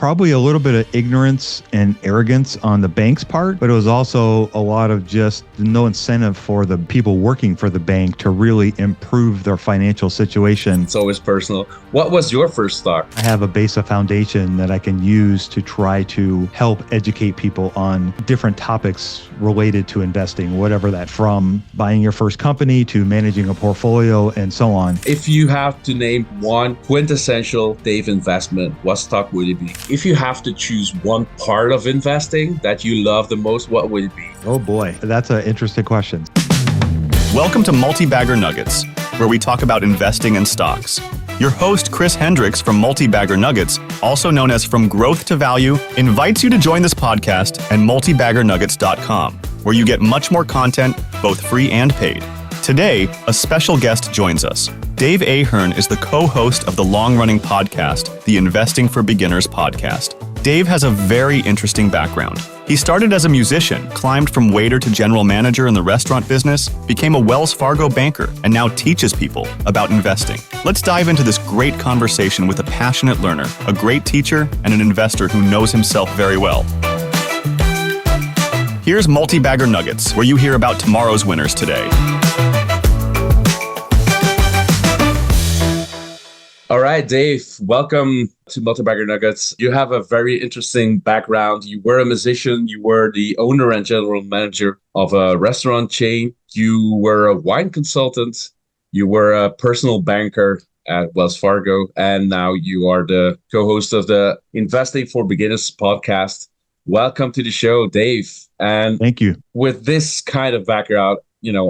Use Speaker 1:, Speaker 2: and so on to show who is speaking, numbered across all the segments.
Speaker 1: probably a little bit of ignorance and arrogance on the bank's part, but it was also a lot of just no incentive for the people working for the bank to really improve their financial situation.
Speaker 2: It's always personal. What was your first stock?
Speaker 1: I have a base of foundation that I can use to try to help educate people on different topics related to investing, whatever that, from buying your first company to managing a portfolio and so on.
Speaker 2: If you have to name one quintessential Dave investment, what stock would it be? If you have to choose one part of investing that you love the most, what would it be?
Speaker 1: Oh boy, that's an interesting question.
Speaker 3: Welcome to MultiBagger Nuggets, where we talk about investing in stocks. Your host, Chris Hendricks from MultiBagger Nuggets, also known as From Growth to Value, invites you to join this podcast at multibaggernuggets.com, where you get much more content, both free and paid. Today, a special guest joins us. Dave Ahern is the co-host of the long-running podcast, the Investing for Beginners podcast. Dave has a very interesting background. He started as a musician, climbed from waiter to general manager in the restaurant business, became a Wells Fargo banker, and now teaches people about investing. Let's dive into this great conversation with a passionate learner, a great teacher, and an investor who knows himself very well. Here's MultiBagger Nuggets, where you hear about tomorrow's winners today.
Speaker 2: All right, Dave, welcome to MultiBagger Nuggets. You have a very interesting background. You were a musician. You were the owner and general manager of a restaurant chain. You were a wine consultant. You were a personal banker at Wells Fargo. And now you are the co-host of the Investing for Beginners podcast. Welcome to the show, Dave. And
Speaker 1: thank you.
Speaker 2: With this kind of background,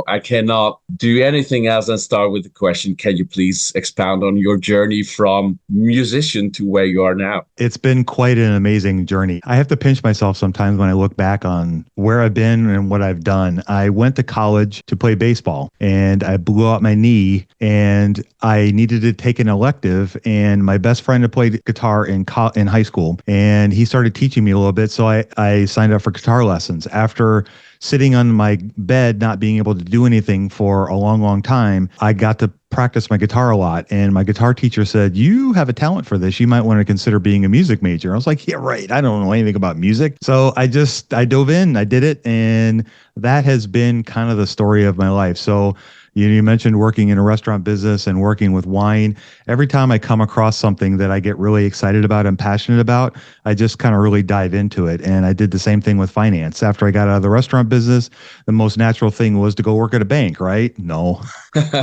Speaker 2: I cannot do anything else than start with the question, can you please expound on your journey from musician to where you are now?
Speaker 1: It's been quite an amazing journey. I have to pinch myself sometimes when I look back on where I've been and what I've done. I went to college to play baseball and I blew out my knee and I needed to take an elective, and my best friend had played guitar in high school and he started teaching me a little bit. So I signed up for guitar lessons. After sitting on my bed, not being able to do anything for a long, long time, I got to practice my guitar a lot. And my guitar teacher said, "You have a talent for this. You might want to consider being a music major." I was like, "Yeah, right. I don't know anything about music." So I dove in, I did it. And that has been kind of the story of my life. So you mentioned working in a restaurant business and working with wine. Every time I come across something that I get really excited about and passionate about, I just kind of really dive into it. And I did the same thing with finance. After I got out of the restaurant business, the most natural thing was to go work at a bank, right? No.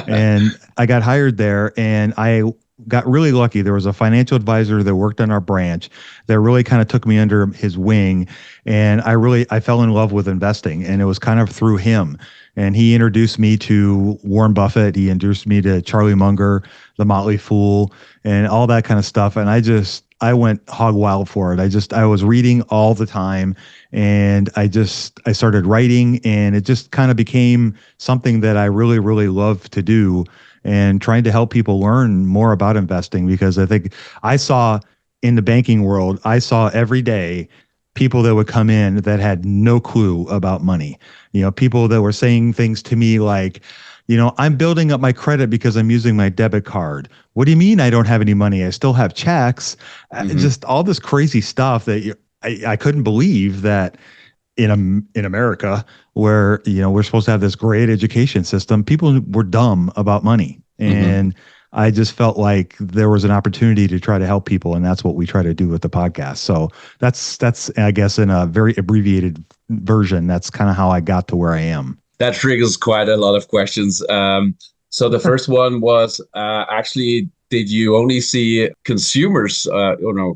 Speaker 1: And I got hired there and I got really lucky. There was a financial advisor that worked on our branch that really kind of took me under his wing. And I fell in love with investing, and it was kind of through him. And he introduced me to Warren Buffett. He introduced me to Charlie Munger, the Motley Fool, and all that kind of stuff. And I went hog wild for it. I was reading all the time, and I started writing, and it just kind of became something that I really, really love to do, and trying to help people learn more about investing, because I think I saw in the banking world, every day people that would come in that had no clue about money. People that were saying things to me like, "I'm building up my credit because I'm using my debit card." What do you mean I don't have any money? I still have checks. Just all this crazy stuff that I couldn't believe that in America, where, we're supposed to have this great education system, people were dumb about money. And I just felt like there was an opportunity to try to help people, and that's what we try to do with the podcast. So that's I guess, in a very abbreviated version, that's kind of how I got to where I am.
Speaker 2: That triggers quite a lot of questions. So the first one was actually, did you only see consumers,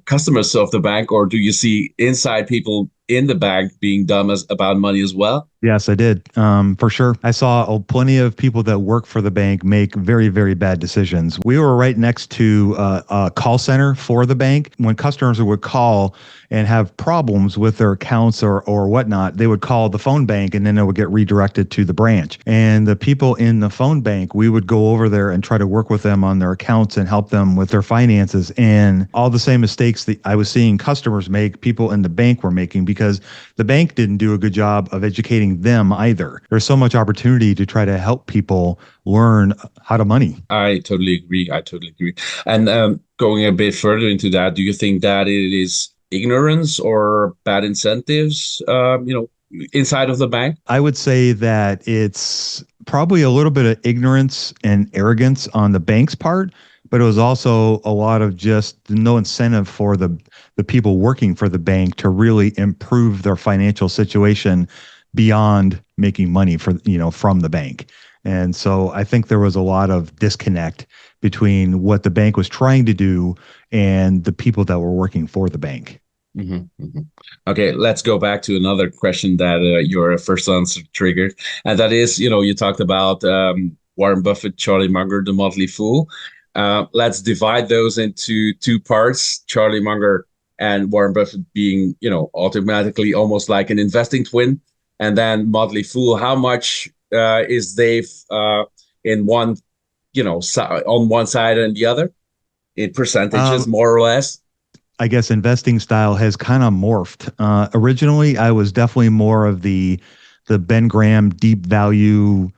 Speaker 2: customers of the bank, or do you see inside people in the bank being dumb about money as well?
Speaker 1: Yes, I did. For sure. I saw plenty of people that work for the bank make very, very bad decisions. We were right next to a call center for the bank. When customers would call and have problems with their accounts or whatnot, they would call the phone bank, and then it would get redirected to the branch. And the people in the phone bank, we would go over there and try to work with them on their accounts and help them with their finances. And all the same mistakes that I was seeing customers make, people in the bank were making, because the bank didn't do a good job of educating them either. There's so much opportunity to try to help people learn how to money.
Speaker 2: I totally agree. And going a bit further into that, do you think that it is ignorance or bad incentives, inside of the bank?
Speaker 1: I would say that it's probably a little bit of ignorance and arrogance on the bank's part, but it was also a lot of just no incentive for the people working for the bank to really improve their financial situation beyond making money from the bank. And so I think there was a lot of disconnect between what the bank was trying to do and the people that were working for the bank.
Speaker 2: Okay, let's go back to another question that your first answer triggered. And that is, you talked about Warren Buffett, Charlie Munger, the Motley Fool. Let's divide those into two parts. Charlie Munger and Warren Buffett being, automatically almost like an investing twin. And then Motley Fool, how much is Dave in one, on one side and the other in percentages, more or less?
Speaker 1: I guess investing style has kind of morphed. Originally, I was definitely more of the Ben Graham deep value,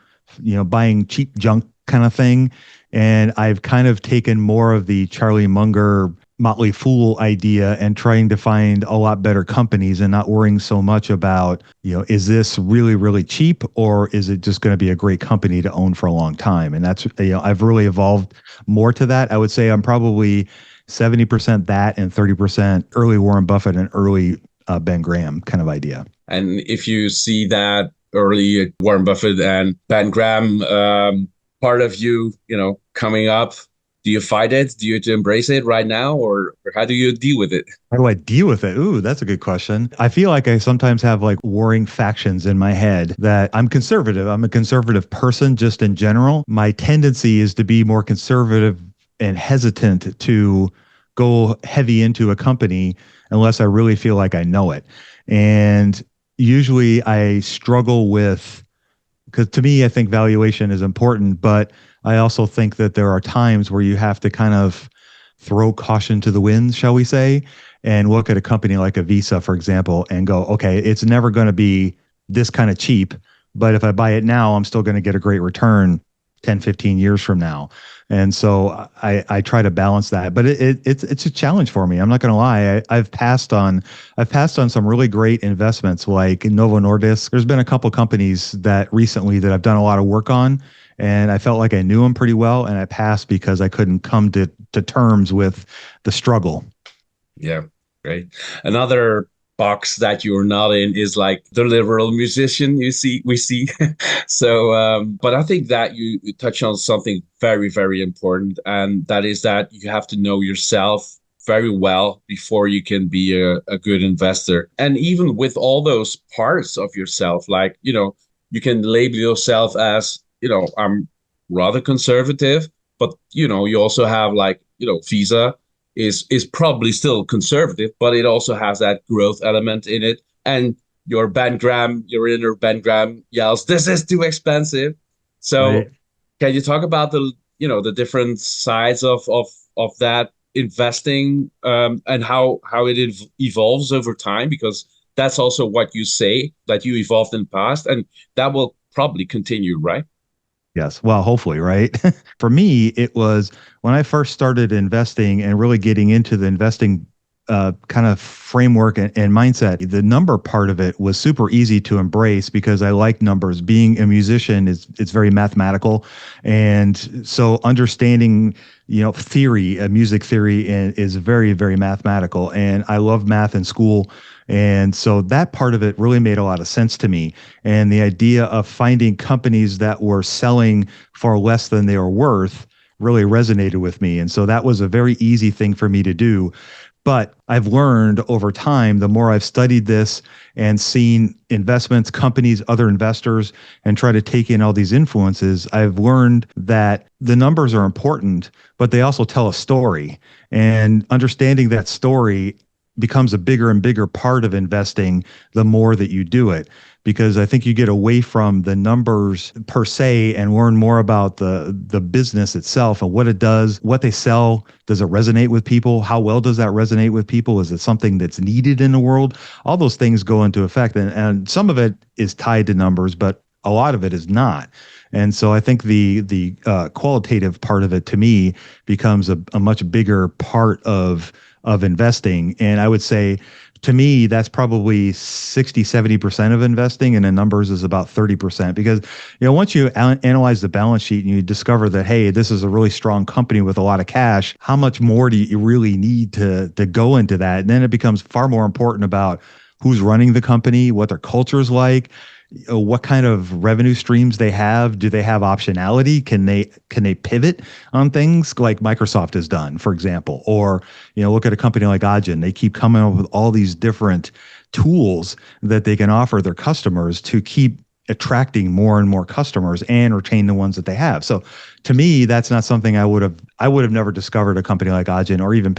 Speaker 1: buying cheap junk kind of thing. And I've kind of taken more of the Charlie Munger Motley Fool idea and trying to find a lot better companies and not worrying so much about, is this really, really cheap or is it just going to be a great company to own for a long time? And that's, I've really evolved more to that. I would say I'm probably 70% that and 30% early Warren Buffett and early Ben Graham kind of idea.
Speaker 2: And if you see that early Warren Buffett and Ben Graham part of you, coming up, do you fight it? Do you embrace it right now? Or how do you deal with it?
Speaker 1: How do I deal with it? Ooh, that's a good question. I feel like I sometimes have like warring factions in my head that I'm conservative. I'm a conservative person just in general. My tendency is to be more conservative and hesitant to go heavy into a company unless I really feel like I know it. And usually I struggle with, because to me, I think valuation is important, but I also think that there are times where you have to kind of throw caution to the wind, shall we say, and look at a company like a Visa, for example, and go, okay, it's never going to be this kind of cheap, but if I buy it now, I'm still going to get a great return 10, 15 years from now. And so I try to balance that, but it's a challenge for me. I'm not going to lie. I've passed on some really great investments like Novo Nordisk. There's been a couple companies that recently that I've done a lot of work on, and I felt like I knew them pretty well, and I passed because I couldn't come to terms with the struggle.
Speaker 2: Yeah, great. Another box that you're not in is like the liberal musician we see. So but I think that you touch on something very, very important, and that is that you have to know yourself very well before you can be a good investor. And even with all those parts of yourself, like you can label yourself as I'm rather conservative, but you also have like Visa is probably still conservative, but it also has that growth element in it. And your inner Ben Graham yells, "This is too expensive." So
Speaker 1: Right.
Speaker 2: Can you talk about the different sides of that investing, and how it evolves over time? Because that's also what you say, that you evolved in the past, and that will probably continue, right?
Speaker 1: Yes. Well, hopefully, right? For me, it was when I first started investing and really getting into the investing kind of framework and mindset. The number part of it was super easy to embrace because I like numbers. Being a musician it's very mathematical, and so understanding theory, music theory, is very, very mathematical. And I love math in school. And so that part of it really made a lot of sense to me. And the idea of finding companies that were selling for less than they were worth really resonated with me. And so that was a very easy thing for me to do. But I've learned over time, the more I've studied this and seen investments, companies, other investors, and try to take in all these influences, I've learned that the numbers are important, but they also tell a story. And understanding that story becomes a bigger and bigger part of investing the more that you do it, because I think you get away from the numbers per se and learn more about the business itself and what it does, what they sell. Does it resonate with people? How well does that resonate with people? Is it something that's needed in the world? All those things go into effect, and some of it is tied to numbers, but a lot of it is not. And so I think the qualitative part of it to me becomes a much bigger part of investing. And I would say, to me, that's probably 60-70% of investing, and the numbers is about 30%. Because, once you analyze the balance sheet and you discover that, hey, this is a really strong company with a lot of cash, how much more do you really need to go into that? And then it becomes far more important about who's running the company, what their culture is like, what kind of revenue streams they have. Do they have optionality? Can they pivot on things like Microsoft has done, for example? Or, look at a company like Ahern. They keep coming up with all these different tools that they can offer their customers to keep attracting more and more customers and retain the ones that they have. So to me, that's not something I would have never discovered a company like Ahern, or even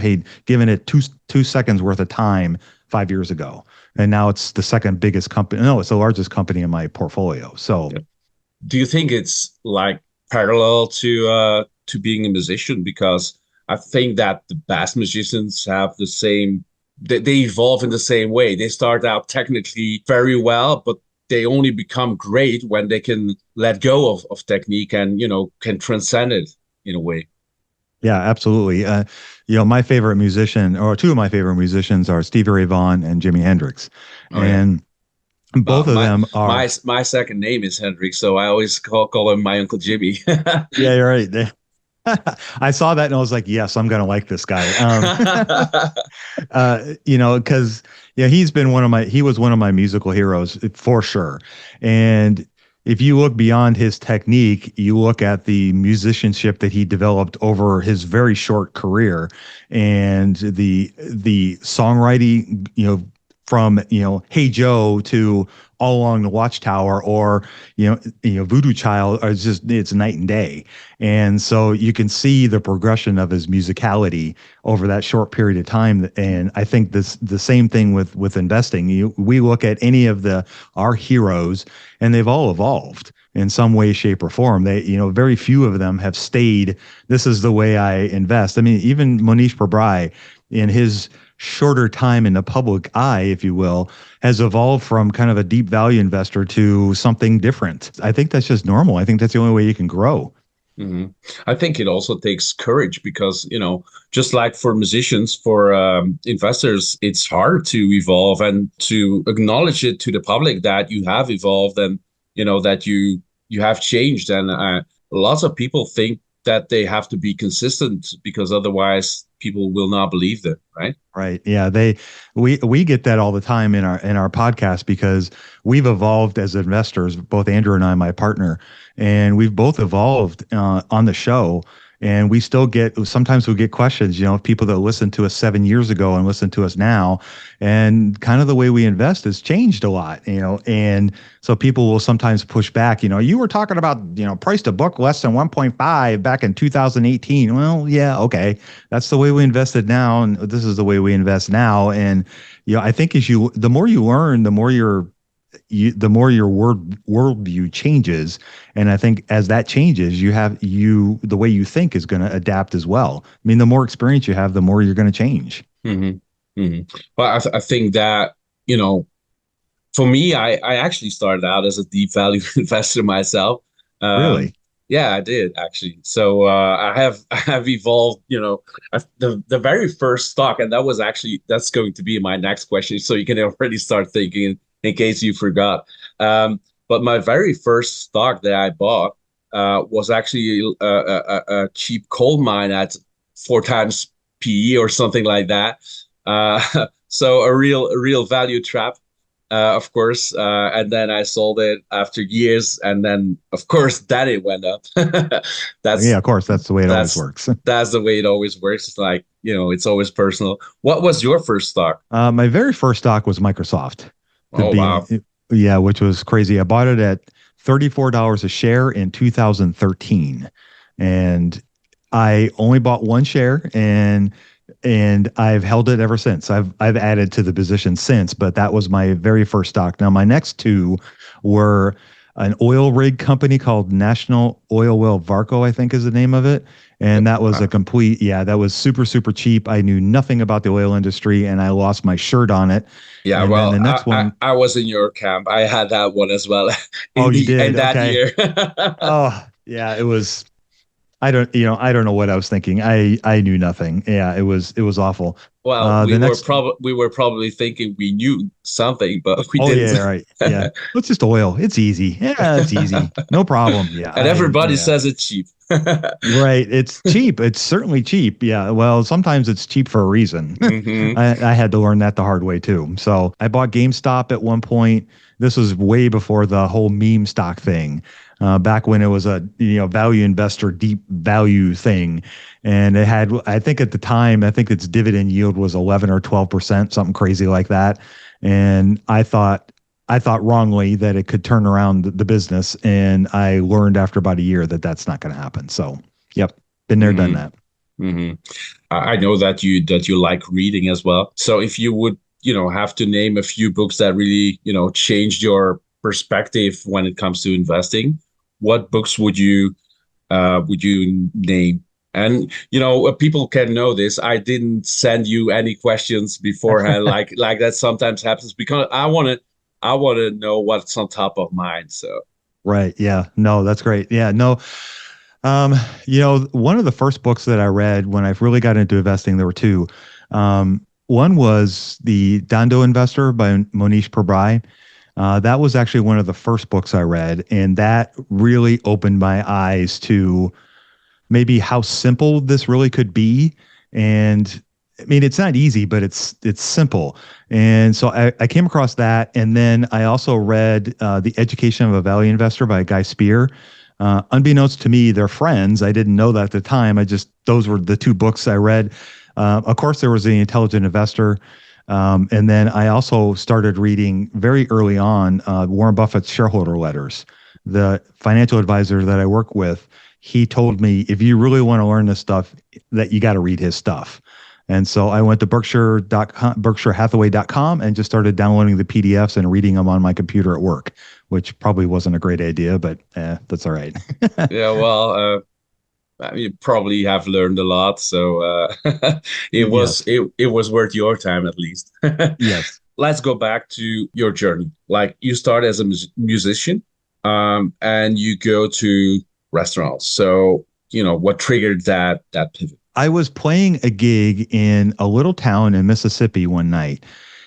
Speaker 1: given it two seconds worth of time 5 years ago. And now it's the second biggest company. No, it's the largest company in my portfolio. So,
Speaker 2: do you think it's like parallel to being a musician? Because I think that the best musicians have the same. They evolve in the same way. They start out technically very well, but they only become great when they can let go of technique and can transcend it in a way.
Speaker 1: Yeah, absolutely. My favorite musician, or two of my favorite musicians, are Stevie Ray Vaughan and Jimi Hendrix.
Speaker 2: Oh,
Speaker 1: and both of them are.
Speaker 2: My second name is Hendrix, so I always call him my Uncle Jimmy.
Speaker 1: Yeah, you're right. I saw that and I was like, yes, I'm going to like this guy. Because he was one of my musical heroes for sure. And if you look beyond his technique, you look at the musicianship that he developed over his very short career, and the songwriting, from Hey Joe to All Along the Watchtower, or Voodoo Child, it's night and day. And so you can see the progression of his musicality over that short period of time. And I think the same thing with investing. We look at any of our heroes, and they've all evolved in some way, shape, or form. They, very few of them have stayed, this is the way I invest. I mean, even Monish Pabrai, in his shorter time in the public eye, if you will, has evolved from kind of a deep value investor to something different. I think that's just normal. I think that's the only way you can grow.
Speaker 2: Mm-hmm. I think it also takes courage because, just like for musicians, for investors, it's hard to evolve and to acknowledge it to the public that you have evolved and, that you have changed. And lots of people think that they have to be consistent because otherwise people will not believe them, right?
Speaker 1: Right. Yeah. We get that all the time in our podcast, because we've evolved as investors, both Andrew and I, my partner, and we've both evolved on the show. And we still sometimes we get questions, people that listened to us 7 years ago and listen to us now, and kind of the way we invest has changed a lot, and so people will sometimes push back, you were talking about, price to book less than 1.5 back in 2018. Well, yeah, okay. That's the way we invested now. And this is the way we invest now. And, I think the more you learn, the more your worldview changes. And I think as that changes, the way you think is going to adapt as well. I mean, the more experience you have, the more you're going to change.
Speaker 2: Mm-hmm. Mm-hmm. Well, I think that, for me, I actually started out as a deep value investor myself.
Speaker 1: Really?
Speaker 2: Yeah, I did actually. So I have evolved, the very first stock, and that's going to be my next question. So you can already start thinking in case you forgot. But my very first stock that I bought was actually a cheap coal mine at 4 times PE or something like that. So a real value trap. Of course, and then I sold it after years, and then of course that it went up.
Speaker 1: Of course, that's the way it always works.
Speaker 2: That's the way it always works. It's like, it's always personal. What was your first stock?
Speaker 1: My very first stock was Microsoft.
Speaker 2: Wow.
Speaker 1: Yeah, which was crazy. I bought it at $34 a share in 2013, and I only bought one share, and I've held it ever since. I've added to the position since, but that was my very first stock. Now, my next two were an oil rig company called National Oil Well Varco, I think is the name of it. And that was a complete, that was super, super cheap. I knew nothing about the oil industry and I lost my shirt on it.
Speaker 2: Yeah,
Speaker 1: And then
Speaker 2: well,
Speaker 1: the next one,
Speaker 2: I was in your camp. I had that one as well
Speaker 1: oh, you
Speaker 2: in
Speaker 1: did?
Speaker 2: that
Speaker 1: Okay.
Speaker 2: year.
Speaker 1: Oh, yeah, it was, I don't know what I was thinking. I knew nothing. Yeah, it was awful.
Speaker 2: Well,
Speaker 1: The next,
Speaker 2: we were probably thinking we knew something, but we
Speaker 1: oh
Speaker 2: didn't.
Speaker 1: yeah, right. Yeah. It's just oil. It's easy. Yeah, it's easy. No problem.
Speaker 2: And everybody says it's cheap.
Speaker 1: Right. It's cheap. It's certainly cheap. Yeah. Well, sometimes it's cheap for a reason.
Speaker 2: Hmm.
Speaker 1: I had to learn that the hard way too. So I bought GameStop at one point. This was way before the whole meme stock thing, back when it was a value investor deep value thing, and it had, I think at the time, I think its dividend yield was 11 or 12%, something crazy like that. And I thought wrongly that it could turn around the business, and I learned after about a year that that's not going to happen. So, yep, been there, done
Speaker 2: Hmm.
Speaker 1: that.
Speaker 2: Hmm. I know that you like reading as well. So if you would, have to name a few books that really, changed your perspective when it comes to investing, what books would you name? And people can know this. I didn't send you any questions beforehand, like that sometimes happens because I want to know what's on top of mind. So.
Speaker 1: Right? Yeah. No, that's great. Yeah. No. One of the first books that I read when I really got into investing, there were two. One was The Dondo Investor by Monish Pabrai. That was actually one of the first books I read, and that really opened my eyes to maybe how simple this really could be. And I mean, it's not easy, but it's simple. And so I came across that, and then I also read The Education of a Value Investor by Guy Spear. Unbeknownst to me, they're friends. I didn't know that at the time. Those were the two books I read. Of course, there was The Intelligent Investor. And then I also started reading very early on Warren Buffett's shareholder letters. The financial advisor that I work with, he told me, if you really want to learn this stuff, that you got to read his stuff. And so I went to berkshirehathaway.com and just started downloading the PDFs and reading them on my computer at work, which probably wasn't a great idea, but that's all right.
Speaker 2: Yeah, well, you probably have learned a lot, so
Speaker 1: Yes.
Speaker 2: it was worth your time at least.
Speaker 1: Yes.
Speaker 2: Let's go back to your journey. Like you start as a musician, and you go to restaurants. So what triggered that pivot?
Speaker 1: I was playing a gig in a little town in Mississippi one night,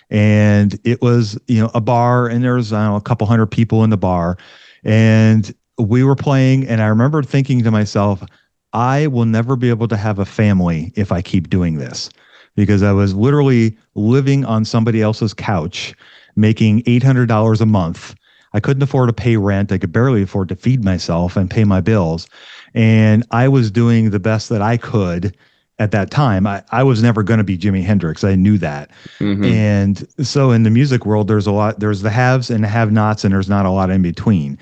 Speaker 1: and it was, a bar, and there was, I don't know, a couple hundred people in the bar, and we were playing, and I remember thinking to myself, I will never be able to have a family if I keep doing this, because I was literally living on somebody else's couch, making $800 a month. I couldn't afford to pay rent. I could barely afford to feed myself and pay my bills. And I was doing the best that I could at that time. I was never going to be Jimi Hendrix. I knew that.
Speaker 2: Hmm.
Speaker 1: And so in the music world, there's the haves and the have nots, and there's not a lot in between.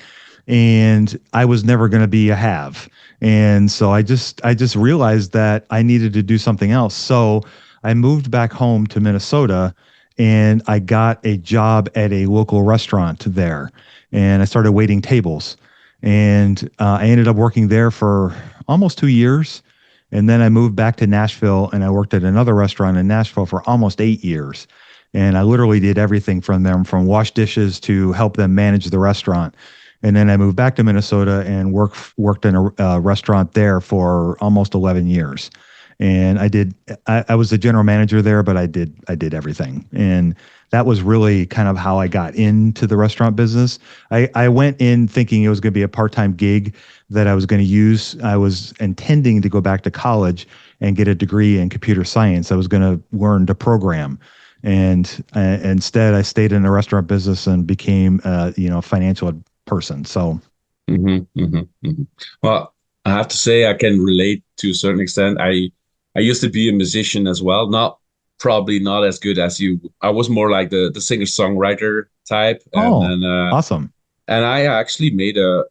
Speaker 1: And I was never going to be a have. And so I just realized that I needed to do something else. So I moved back home to Minnesota, and I got a job at a local restaurant there, and I started waiting tables. And I ended up working there for almost 2 years. And then I moved back to Nashville, and I worked at another restaurant in Nashville for almost 8 years. And I literally did everything from them, from wash dishes to help them manage the restaurant. And then I moved back to Minnesota and worked in a restaurant there for almost 11 years. And I was the general manager there, but I did everything. And that was really kind of how I got into the restaurant business. I went in thinking it was going to be a part-time gig that I was going to use. I was intending to go back to college and get a degree in computer science. I was going to learn to program. And instead, I stayed in the restaurant business and became a financial person. So,
Speaker 2: Hmm. Hmm. Hmm. Well, I have to say I can relate to a certain extent. I used to be a musician as well, probably not as good as you. I was more like the singer-songwriter type, and
Speaker 1: oh,
Speaker 2: then
Speaker 1: awesome.
Speaker 2: and I actually made a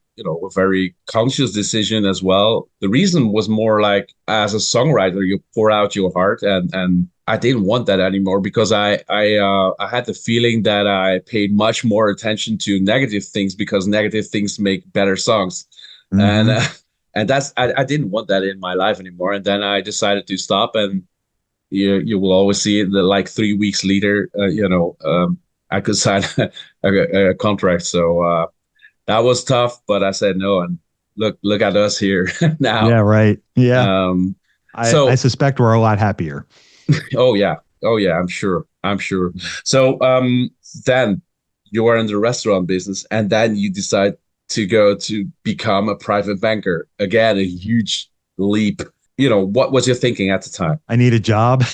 Speaker 2: very conscious decision as well. The reason was more like, as a songwriter, you pour out your heart, and I didn't want that anymore because I had the feeling that I paid much more attention to negative things because negative things make better songs, and
Speaker 1: Hmm.
Speaker 2: And I didn't want that in my life anymore. And then I decided to stop, and you will always see it that like 3 weeks later, I could sign a contract. So that was tough, but I said no, and look at us here now.
Speaker 1: Yeah, right. Yeah.
Speaker 2: Um,
Speaker 1: I
Speaker 2: so
Speaker 1: suspect we're a lot happier.
Speaker 2: oh yeah, I'm sure. So then you are in the restaurant business, and then you decide to go to become a private banker. Again, a huge leap. What was your thinking at the time?
Speaker 1: I need a job.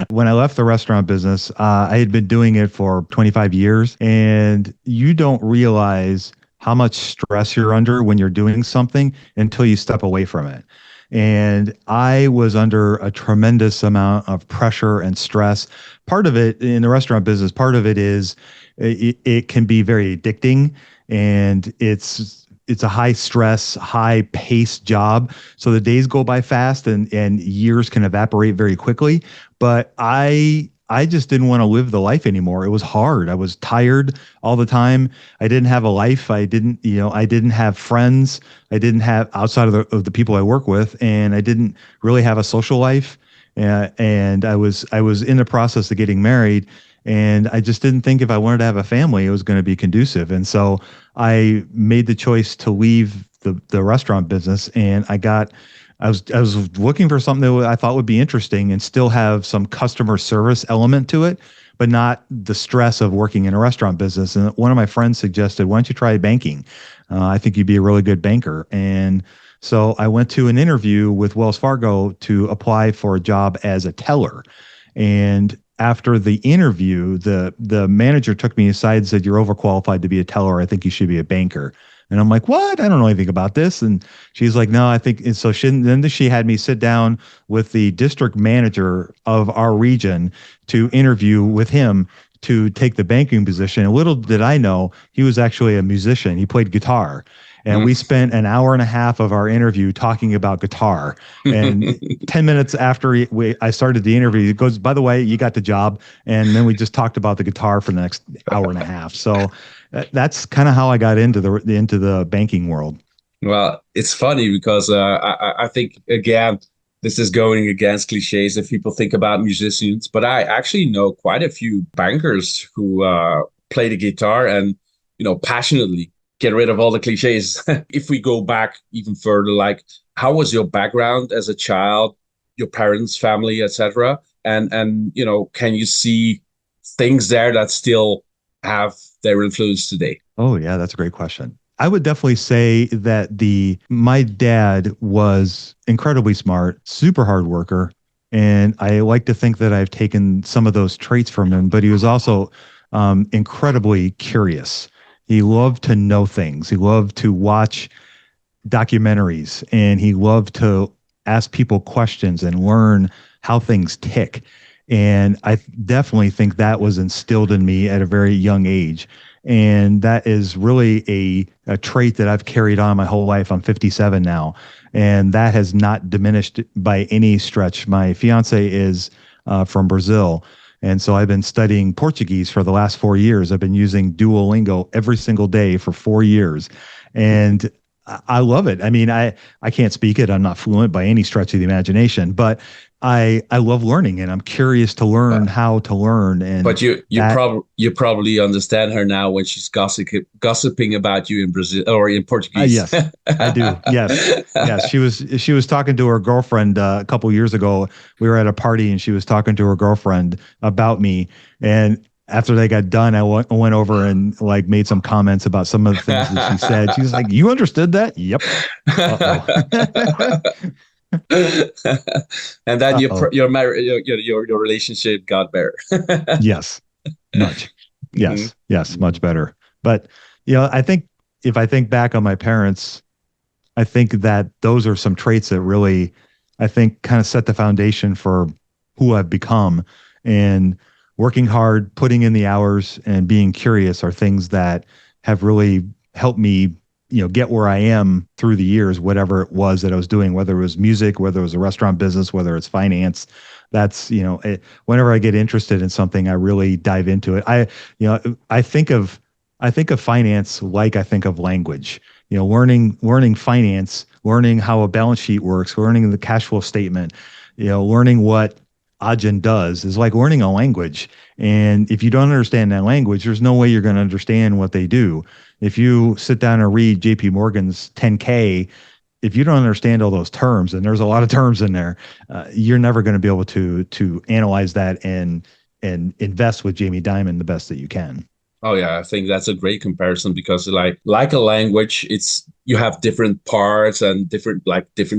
Speaker 1: When I left the restaurant business, I had been doing it for 25 years, and you don't realize how much stress you're under when you're doing something until you step away from it. And I was under a tremendous amount of pressure and stress. Part of it in the restaurant business, part of it is it can be very addicting, and it's a high stress, high paced job. So the days go by fast, and years can evaporate very quickly. But I just didn't want to live the life anymore. It was hard. I was tired all the time. I didn't have a life. I didn't have friends. I didn't have outside of the people I work with, and I didn't really have a social life. And I was in the process of getting married, and I just didn't think if I wanted to have a family, it was going to be conducive. And so I made the choice to leave the restaurant business, and I was looking for something that I thought would be interesting and still have some customer service element to it, but not the stress of working in a restaurant business. And one of my friends suggested, why don't you try banking? I think you'd be a really good banker. And so I went to an interview with Wells Fargo to apply for a job as a teller. And after the interview, the manager took me aside and said, "You're overqualified to be a teller. I think you should be a banker." And I'm like, "What? I don't know anything about this." And she's like, "No, I think." And so then she had me sit down with the district manager of our region to interview with him to take the banking position. And little did I know, he was actually a musician. He played guitar. And we spent an hour and a half of our interview talking about guitar. And 10 minutes after I started the interview, he goes, "By the way, you got the job." And then we just talked about the guitar for the next hour and a half. So that's kind of how I got into the banking world.
Speaker 2: Well, it's funny because I think, again, this is going against cliches if people think about musicians, but I actually know quite a few bankers who play the guitar and, passionately get rid of all the cliches. If we go back even further, like, how was your background as a child, your parents, family, etc.? And can you see things there that still have their influence today?
Speaker 1: Oh yeah, that's a great question. I would definitely say that my dad was incredibly smart, super hard worker, and I like to think that I've taken some of those traits from him, but he was also incredibly curious. He loved to know things. He loved to watch documentaries, and he loved to ask people questions and learn how things tick. And I definitely think that was instilled in me at a very young age. And that is really a trait that I've carried on my whole life. I'm 57 now, and that has not diminished by any stretch. My fiance is from Brazil. And so I've been studying Portuguese for the last 4 years. I've been using Duolingo every single day for 4 years. And I love it. I mean, I can't speak it. I'm not fluent by any stretch of the imagination, but I love learning, and I'm curious to learn how to learn. And
Speaker 2: but you probably understand her now when she's gossiping about you in Brazil or in Portuguese.
Speaker 1: Yes, I do. Yes. She was talking to her girlfriend a couple years ago. We were at a party, and she was talking to her girlfriend about me. And after they got done, I went over and made some comments about some of the things that she said. She was like, "You understood that?" Yep.
Speaker 2: And then your marriage, your relationship got better.
Speaker 1: Yes, much. Yes, much better. But I think if I think back on my parents, I think that those are some traits that really, I think, kind of set the foundation for who I've become. And working hard, putting in the hours, and being curious are things that have really helped me get where I am through the years, whatever it was that I was doing, whether it was music, whether it was a restaurant business, whether it's finance. That's, whenever I get interested in something, I really dive into it. I think of finance like I think of language. Learning finance learning how a balance sheet works, learning the cash flow statement, learning what Ajin does is like learning a language. And if you don't understand that language, there's no way you're going to understand what they do. If you sit down and read JP Morgan's 10K, if you don't understand all those terms, and there's a lot of terms in there, you're never going to be able to analyze that and invest with Jamie Dimon the best that you can.
Speaker 2: Oh yeah, I think that's a great comparison because like a language, you have different parts and different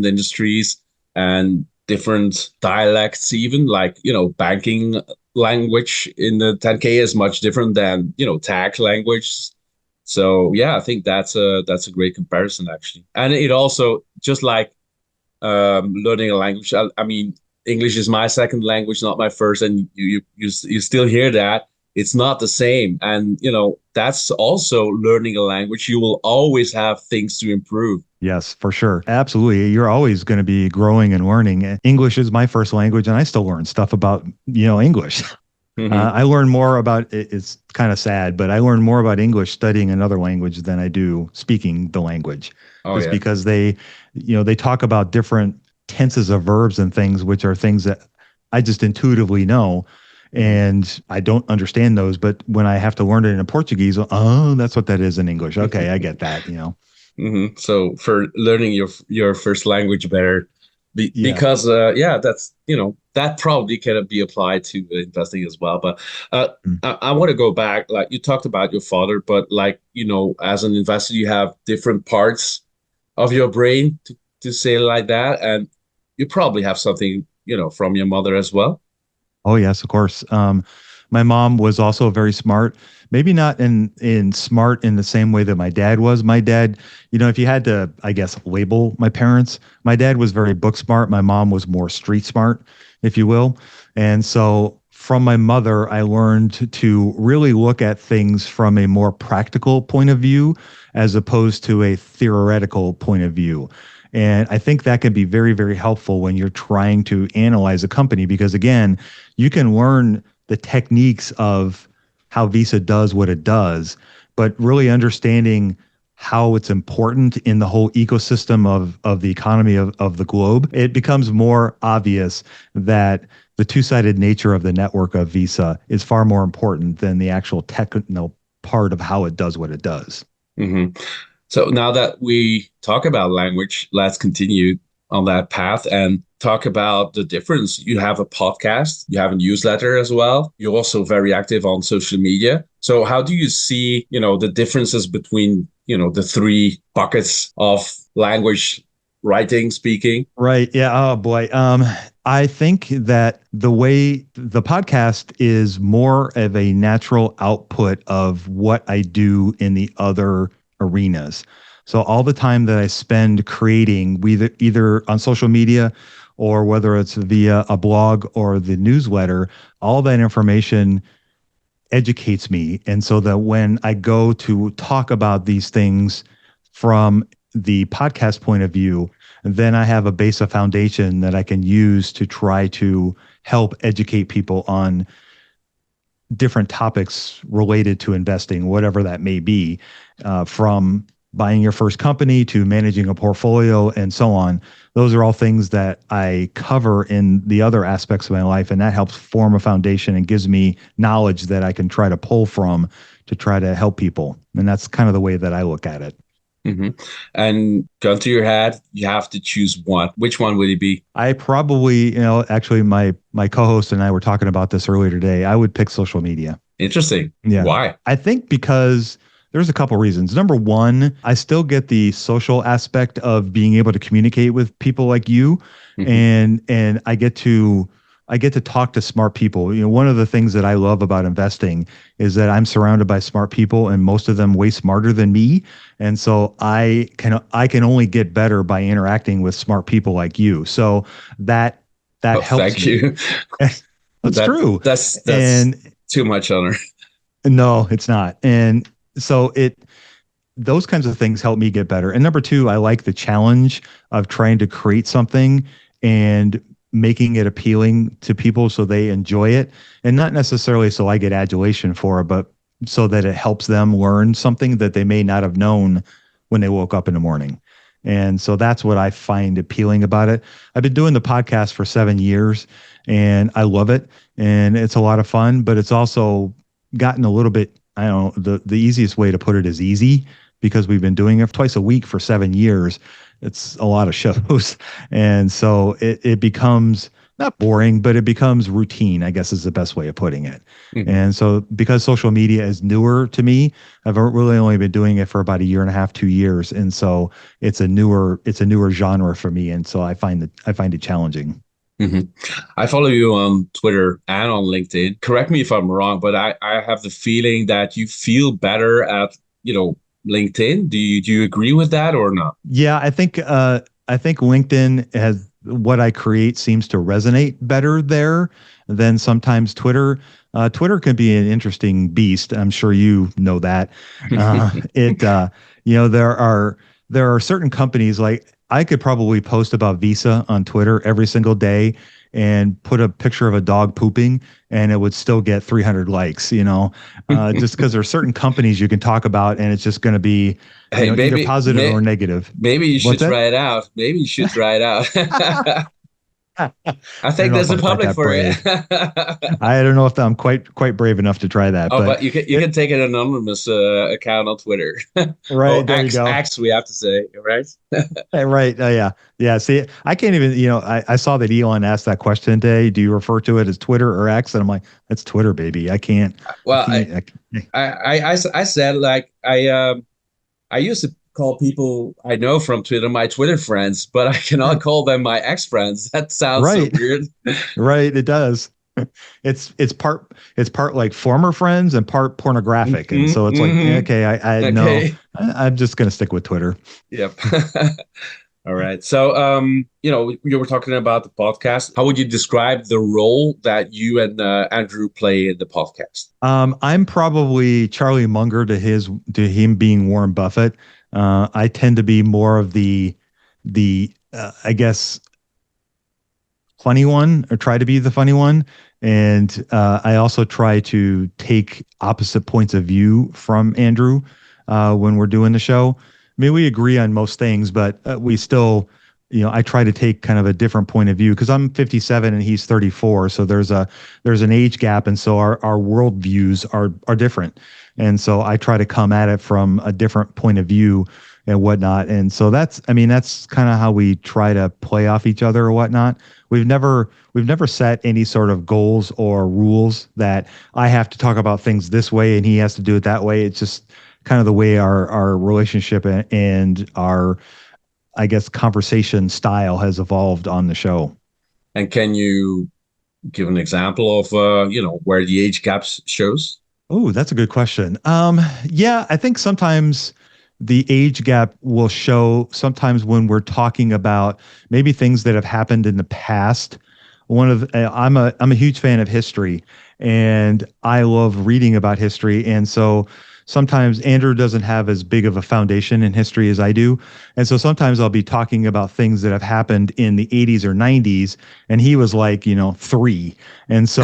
Speaker 2: industries and different dialects, even banking language in the 10K is much different than tax language. So yeah, I think that's a great comparison actually. And it also just like learning a language. I mean, English is my second language, not my first, and you still hear that. It's not the same. And, that's also learning a language. You will always have things to improve.
Speaker 1: Yes, for sure. Absolutely. You're always going to be growing and learning. English is my first language, and I still learn stuff about, English. Mm-hmm. I learn more about it. It's kind of sad, but I learn more about English studying another language than I do speaking the language. Just because they talk about different tenses of verbs and things, which are things that I just intuitively know. And I don't understand those, but when I have to learn it in Portuguese, oh, that's what that is in English. Okay, I get that,
Speaker 2: Mm-hmm. So for learning your first language better, because that's that probably can be applied to investing as well. But I want to go back. Like you talked about your father, but as an investor, you have different parts of your brain to say it like that, and you probably have something from your mother as well.
Speaker 1: Oh, yes, of course. My mom was also very smart, maybe not in smart in the same way that my dad was. My dad, if you had to, I guess, label my parents, my dad was very book smart. My mom was more street smart, if you will. And so from my mother, I learned to really look at things from a more practical point of view as opposed to a theoretical point of view. And I think that can be very, very helpful when you're trying to analyze a company, because again, you can learn the techniques of how Visa does what it does, but really understanding how it's important in the whole ecosystem of the economy of the globe, it becomes more obvious that the two-sided nature of the network of Visa is far more important than the actual technical part of how it does what it does.
Speaker 2: Mm-hmm. So now that we talk about language, let's continue on that path and talk about the difference. You have a podcast, you have a newsletter as well. You're also very active on social media. So how do you see, the differences between, the three buckets of language, writing, speaking?
Speaker 1: Right. Yeah. Oh boy. I think that the way the podcast is more of a natural output of what I do in the other arenas. So all the time that I spend creating, either on social media or whether it's via a blog or the newsletter, all that information educates me. And so that when I go to talk about these things from the podcast point of view, then I have a base of foundation that I can use to try to help educate people on different topics related to investing, whatever that may be, from buying your first company to managing a portfolio and so on. Those are all things that I cover in the other aspects of my life, and that helps form a foundation and gives me knowledge that I can try to pull from to try to help people. And that's kind of the way that I look at it.
Speaker 2: Mm-hmm. And gun to your head, you have to choose one. Which one would it be?
Speaker 1: I probably, actually my co-host and I were talking about this earlier today. I would pick social media.
Speaker 2: Interesting.
Speaker 1: Yeah.
Speaker 2: Why?
Speaker 1: I think because there's a couple reasons. Number one, I still get the social aspect of being able to communicate with people like you, mm-hmm. and I get to talk to smart people. One of the things that I love about investing is that I'm surrounded by smart people, and most of them way smarter than me. And so I can only get better by interacting with smart people like you. So that helps.
Speaker 2: Thank you.
Speaker 1: That's true.
Speaker 2: That's too much honor.
Speaker 1: No, it's not. And so those kinds of things help me get better. And number two, I like the challenge of trying to create something and making it appealing to people so they enjoy it, and not necessarily so I get adulation for it, but so that it helps them learn something that they may not have known when they woke up in the morning. And so that's what I find appealing about it. I've been doing the podcast for 7 years and I love it. And it's a lot of fun, but it's also gotten a little bit, I don't know, the easiest way to put it is easy because we've been doing it twice a week for 7 years. It's a lot of shows. And so it becomes not boring, but it becomes routine, I guess is the best way of putting it. Mm-hmm. And so because social media is newer to me, I've really only been doing it for about a year and a half, 2 years. And so it's a newer genre for me. And so I find it challenging.
Speaker 2: Mm-hmm. I follow you on Twitter and on LinkedIn. Correct me if I'm wrong, but I have the feeling that you feel better at, LinkedIn. Do you agree with that or not?
Speaker 1: Yeah, I think LinkedIn has what I create seems to resonate better there than sometimes Twitter. Twitter can be an interesting beast. I'm sure you know that. There are certain companies, like I could probably post about Visa on Twitter every single day and put a picture of a dog pooping and it would still get 300 likes, just because there are certain companies you can talk about and it's just going to be either positive or negative.
Speaker 2: Maybe you should try it out. I think there's a public for it.
Speaker 1: I don't know if I'm quite brave enough to try that.
Speaker 2: Oh, but you can take an anonymous account on Twitter.
Speaker 1: Right, there you go.
Speaker 2: X, we have to say, right?
Speaker 1: Right. Yeah. See, I can't even. I saw that Elon asked that question today. Do you refer to it as Twitter or X? And I'm like, that's Twitter, baby. I can't.
Speaker 2: Well, I said like I used to call people I know from Twitter my Twitter friends, but I cannot call them my ex friends. That sounds so weird.
Speaker 1: Right, it does. It's part like former friends and part pornographic, and so it's like okay, I know I'm just gonna stick with Twitter.
Speaker 2: Yep. All right. So you were talking about the podcast. How would you describe the role that you and Andrew play in the podcast?
Speaker 1: I'm probably Charlie Munger to him being Warren Buffett. I tend to be more of the I guess funny one, or try to be the funny one. And I also try to take opposite points of view from Andrew when we're doing the show. I mean, we agree on most things, but we still, I try to take kind of a different point of view because I'm 57 and he's 34. So there's an age gap. And so our world views are different. And so I try to come at it from a different point of view and whatnot. And so that's kind of how we try to play off each other or whatnot. We've never set any sort of goals or rules that I have to talk about things this way and he has to do it that way. It's just kind of the way our relationship and our, I guess, conversation style has evolved on the show.
Speaker 2: And can you give an example of, where the age gaps shows?
Speaker 1: Oh, that's a good question. Yeah, I think sometimes the age gap will show sometimes when we're talking about maybe things that have happened in the past. I'm a huge fan of history and I love reading about history. And so sometimes Andrew doesn't have as big of a foundation in history as I do. And so sometimes I'll be talking about things that have happened in the 80s or 90s. And he was like, 3. And so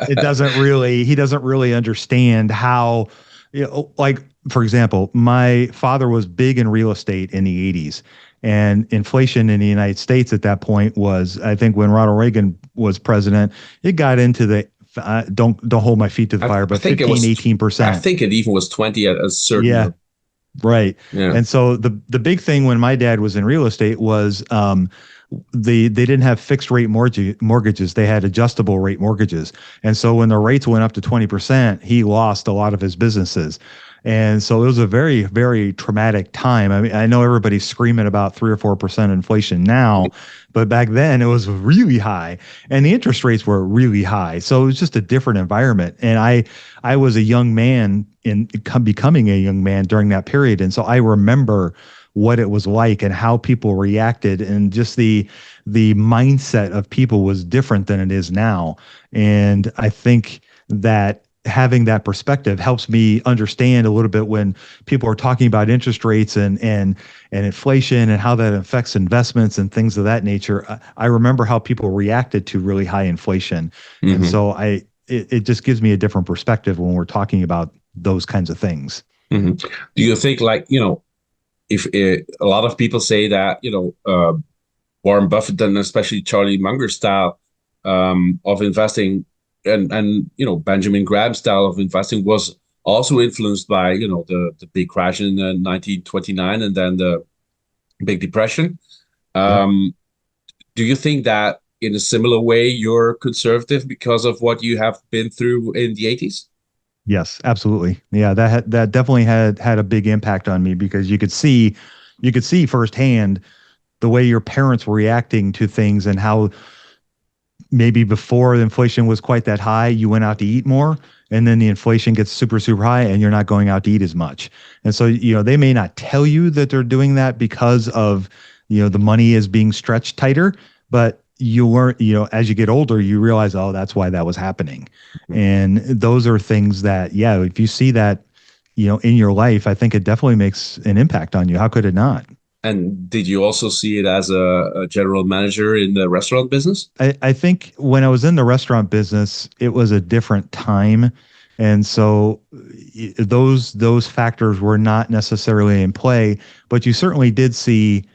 Speaker 1: he doesn't really understand how, like, for example, my father was big in real estate in the 80s. And inflation in the United States at that point was, I think when Ronald Reagan was president, it got into the don't hold my feet to the fire, but 15, 18%.
Speaker 2: I think it even was 20 at a certain.
Speaker 1: Yeah, right.
Speaker 2: Yeah.
Speaker 1: And so the big thing when my dad was in real estate was they didn't have fixed rate mortgages. They had adjustable rate mortgages. And so when the rates went up to 20%, he lost a lot of his businesses. And so it was a very, very traumatic time. I mean, I know everybody's screaming about 3 or 4% inflation now, but back then it was really high and the interest rates were really high. So it was just a different environment. And I was a young man becoming a young man during that period. And so I remember what it was like and how people reacted, and just the mindset of people was different than it is now. And I think that having that perspective helps me understand a little bit when people are talking about interest rates and inflation and how that affects investments and things of that nature. I remember how people reacted to really high inflation. Mm-hmm. And so it just gives me a different perspective when we're talking about those kinds of things.
Speaker 2: Mm-hmm. Do you think, like, if a lot of people say that, Warren Buffett and especially Charlie Munger style of investing and Benjamin Graham's style of investing was also influenced by the big crash in 1929 and then the Big Depression.
Speaker 1: Yep.
Speaker 2: Do you think that in a similar way you're conservative because of what you have been through in the 80s?
Speaker 1: Yes, absolutely. Yeah, that definitely had a big impact on me because you could see firsthand the way your parents were reacting to things and how maybe before the inflation was quite that high, you went out to eat more, and then the inflation gets super, super high and you're not going out to eat as much. And so, they may not tell you that they're doing that because of, the money is being stretched tighter, but you learn, as you get older, you realize, oh, that's why that was happening. And those are things that, yeah, if you see that, in your life, I think it definitely makes an impact on you. How could it not?
Speaker 2: And did you also see it as a general manager in the restaurant business?
Speaker 1: I think when I was in the restaurant business, it was a different time. And so those factors were not necessarily in play, but you certainly did see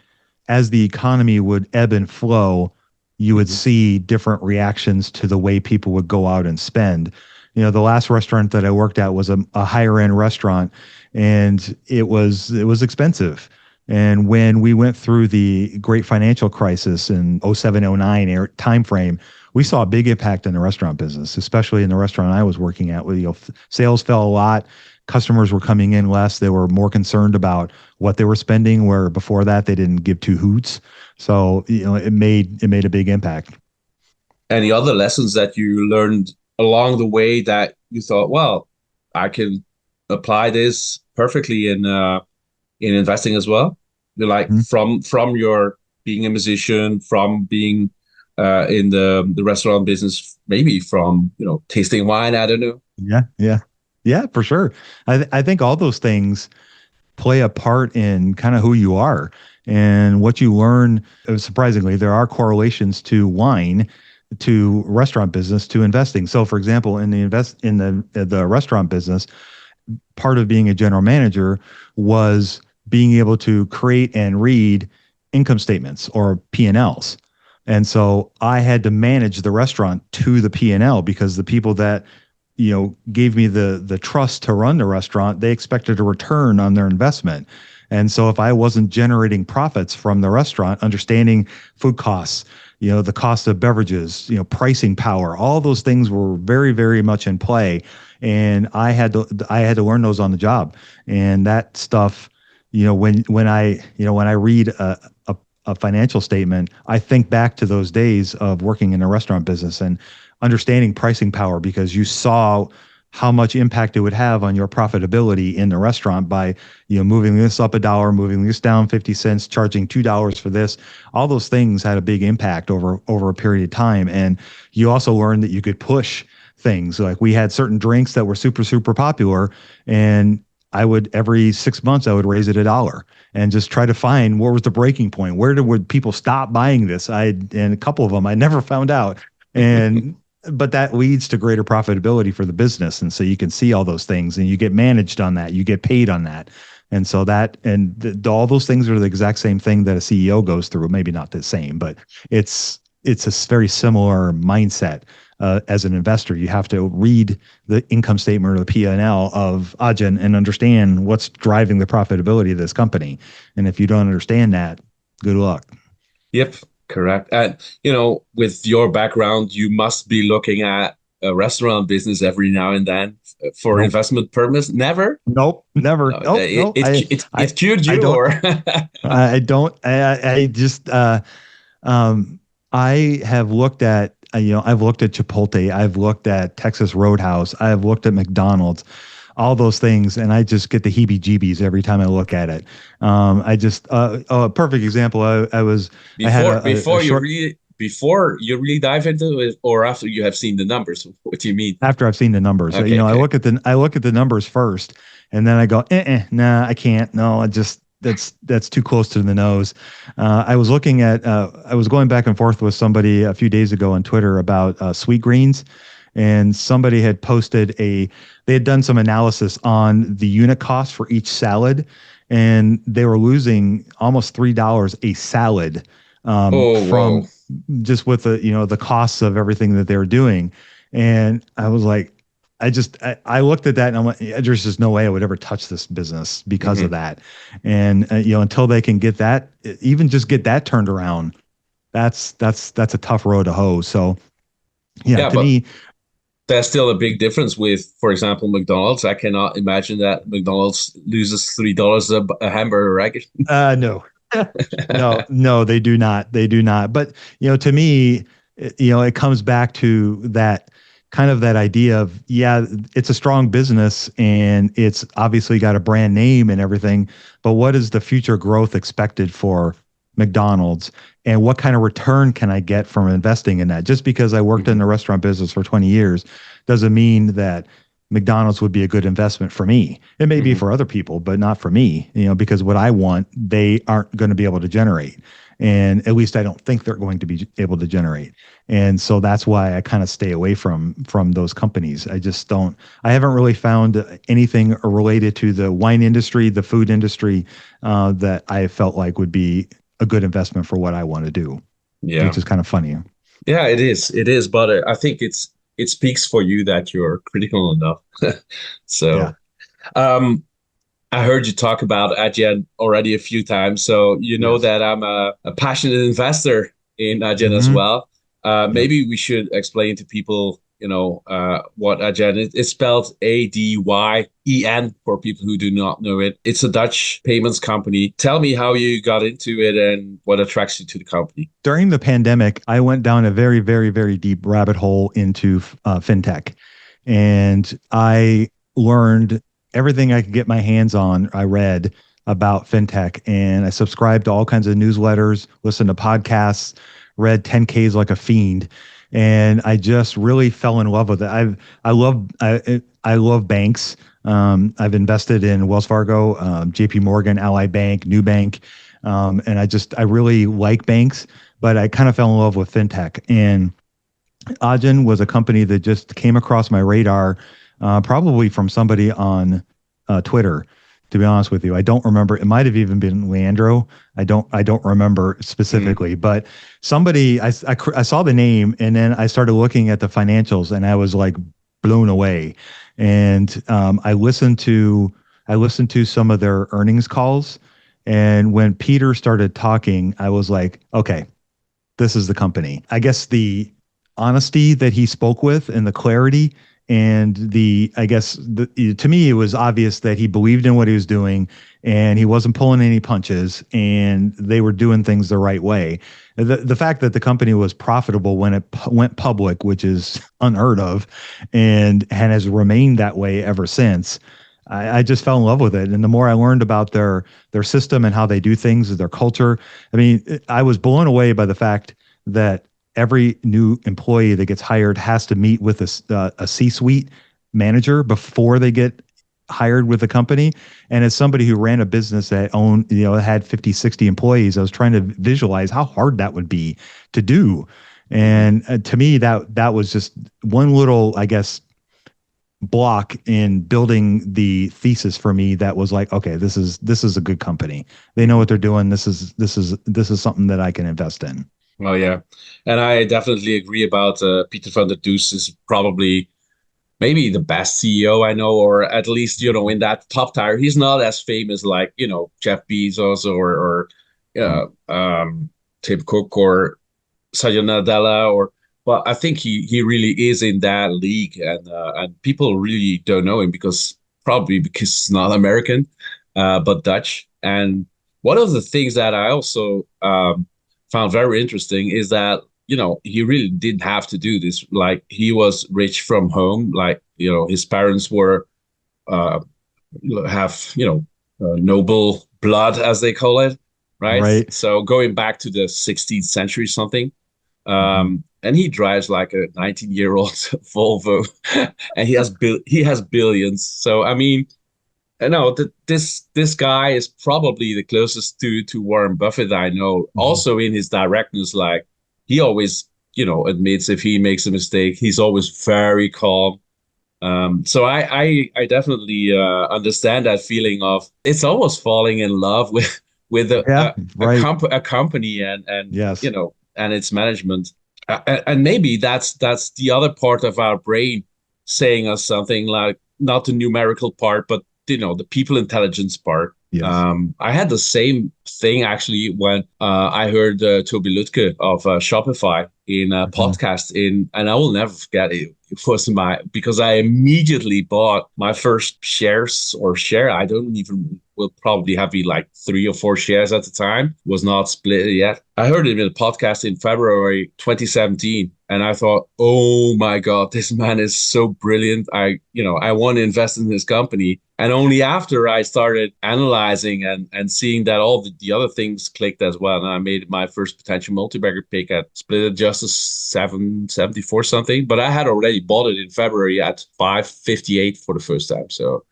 Speaker 1: as the economy would ebb and flow, you would see different reactions to the way people would go out and spend. The last restaurant that I worked at was a higher end restaurant, and it was expensive. And when we went through the great financial crisis in 07, 09 timeframe, we saw a big impact in the restaurant business, especially in the restaurant I was working at, where sales fell a lot. Customers were coming in less. They were more concerned about what they were spending, where before that they didn't give two hoots. So, it made a big impact.
Speaker 2: Any other lessons that you learned along the way that you thought, well, I can apply this perfectly in investing as well? Like from your being a musician, from being in the restaurant business, maybe from tasting wine. I don't know.
Speaker 1: Yeah, for sure. I think all those things play a part in kind of who you are and what you learn. Surprisingly, there are correlations to wine, to restaurant business, to investing. So, for example, in the restaurant business, part of being a general manager was being able to create and read income statements or P&Ls. And so I had to manage the restaurant to the P&L because the people that, gave me the trust to run the restaurant, they expected a return on their investment. And so if I wasn't generating profits from the restaurant, understanding food costs, the cost of beverages, pricing power, all those things were very, very much in play. And I had to learn those on the job. And that stuff, when I read a financial statement, I think back to those days of working in a restaurant business and understanding pricing power, because you saw how much impact it would have on your profitability in the restaurant by, moving this up $1, moving this down 50 cents, charging $2 for this. All those things had a big impact over a period of time. And you also learned that you could push things. Like we had certain drinks that were super, super popular, and every 6 months, I would raise it $1 and just try to find what was the breaking point. Would people stop buying this? And a couple of them I never found out. But that leads to greater profitability for the business. And so you can see all those things and you get managed on that, you get paid on that. And so all those things are the exact same thing that a CEO goes through. Maybe not the same, but it's a very similar mindset. As an investor, you have to read the income statement or the P&L of Ahern and understand what's driving the profitability of this company. And if you don't understand that, good luck.
Speaker 2: Yep, correct. And, with your background, you must be looking at a restaurant business every now and then for investment purpose. Never?
Speaker 1: Nope, never. Nope.
Speaker 2: It cured you, or?
Speaker 1: I don't. I just, I have looked at, I've looked at Chipotle, I've looked at Texas Roadhouse, I've looked at McDonald's, all those things, and I just get the heebie-jeebies every time I look at it. A perfect example.
Speaker 2: Before you really dive into it, or after you have seen the numbers. What do you mean?
Speaker 1: After I've seen the numbers,
Speaker 2: okay.
Speaker 1: I look at the numbers first, and then I go, nah, I can't. No, that's too close to the nose. I was going back and forth with somebody a few days ago on Twitter about Sweet Greens. and somebody had they had done some analysis on the unit cost for each salad, and they were losing almost $3 a salad
Speaker 2: Oh, whoa.
Speaker 1: from just with the costs of everything that they were doing. And I was like, I looked at that and I'm like, yeah, there's just no way I would ever touch this business because of
Speaker 2: Hmm.
Speaker 1: that. And until they can get that, even just get that turned around, that's a tough road to hoe. So yeah,
Speaker 2: Yeah,
Speaker 1: to
Speaker 2: but
Speaker 1: me,
Speaker 2: there's still a big difference with, for example, McDonald's. I cannot imagine that McDonald's loses $3 a hamburger, right?
Speaker 1: no, no, they do not. They do not. But to me, it comes back to that kind of that idea of, yeah, it's a strong business and it's obviously got a brand name and everything. But what is the future growth expected for McDonald's, and what kind of return can I get from investing in that? Just because I worked in
Speaker 2: Mhm.
Speaker 1: the restaurant business for 20 years doesn't mean that McDonald's would be a good investment for me. It may be
Speaker 2: Mhm.
Speaker 1: for other people, but not for me, because what I want, they aren't going to be able to generate. And at least I don't think they're going to be able to generate. And so that's why I kind of stay away from those companies. I just don't, I haven't really found anything related to the wine industry, the food industry, that I felt like would be a good investment for what I want to do,
Speaker 2: Yeah.
Speaker 1: which is kind of funny.
Speaker 2: Yeah, it is. It is, but I think it speaks for you that you're critical enough.
Speaker 1: Yeah.
Speaker 2: So, um, I heard you talk about Adyen already a few times, so you know
Speaker 1: Yes.
Speaker 2: that I'm a passionate investor in Adyen as
Speaker 1: Hmm.
Speaker 2: well.
Speaker 1: Yep.
Speaker 2: Maybe we should explain to people, what Adyen is. It's spelled Adyen for people who do not know it. It's a Dutch payments company. Tell me how you got into it and what attracts you to the company.
Speaker 1: During the pandemic, I went down a very, very, very deep rabbit hole into fintech, and I learned everything I could get my hands on. I read about fintech, and I subscribed to all kinds of newsletters, listened to podcasts, read 10Ks like a fiend, and I just really fell in love with it. I love banks. I've invested in Wells Fargo, J.P. Morgan, Ally Bank, New Bank, and I really like banks, but I kind of fell in love with fintech. And Adyen was a company that just came across my radar, probably from somebody on Twitter. To be honest with you, I don't remember. It might have even been Leandro. I don't remember
Speaker 2: Mhm.
Speaker 1: specifically, but somebody I saw the name and then I started looking at the financials and I was like blown away. And I listened to some of their earnings calls, and when Peter started talking, I was like, okay, this is the company. I guess the honesty that he spoke with and the clarity and to me, it was obvious that he believed in what he was doing and he wasn't pulling any punches and they were doing things the right way. The fact that the company was profitable when it went public, which is unheard of, and has remained that way ever since. I just fell in love with it. And the more I learned about their system and how they do things, their culture, I mean, I was blown away by the fact that every new employee that gets hired has to meet with a C-suite manager before they get hired with the company. And as somebody who ran a business that had 50, 60 employees, I was trying to visualize how hard that would be to do.
Speaker 2: Mhm.
Speaker 1: And to me, that was just one little, I guess, block in building the thesis for me that was like, okay, this is a good company. They know
Speaker 2: Mhm.
Speaker 1: what they're doing. This is something that I can invest in.
Speaker 2: Oh yeah, and I definitely agree about Peter van der Does is probably maybe the best CEO I know, or at least in that top tier. He's not as famous like Jeff Bezos or Tim Cook or Satya Nadella, but I think he really is in that league, and people really don't know him probably because he's not American, but Dutch. And one of the things that I also found very interesting is that he really didn't have to do this. Like he was rich from home, like his parents were uh, have noble blood as they call it, right?
Speaker 1: Right.
Speaker 2: So going back to the 16th century something,
Speaker 1: Hmm.
Speaker 2: and he drives like a 19-year-old Volvo, and he has billions. So I mean, I know that this guy is probably the closest to Warren Buffett I know.
Speaker 1: Hmm.
Speaker 2: Also in his directness, like he always admits if he makes a mistake. He's always very calm. So I definitely understand that feeling of it's almost falling in love with
Speaker 1: Yeah, right.
Speaker 2: a company and
Speaker 1: Yes.
Speaker 2: and its management. And maybe that's the other part of our brain saying us something, like not the numerical part, but the people intelligence part.
Speaker 1: Yes.
Speaker 2: I had the same thing actually when I heard Toby Lutke of Shopify in a
Speaker 1: Mhm.
Speaker 2: podcast and I will never forget it. It was because I immediately bought my first shares or share. I don't even will probably have like 3 or 4 shares at the time. Was not split yet. I heard it in a podcast in February 2017, and I thought, oh my God, this man is so brilliant. I want to invest in this company. And only after I started analyzing and seeing that all the other things clicked as well, and I made my first potential multi-bagger pick at split it just as 774 something. But I had already bought it in February at 558 for the first time. So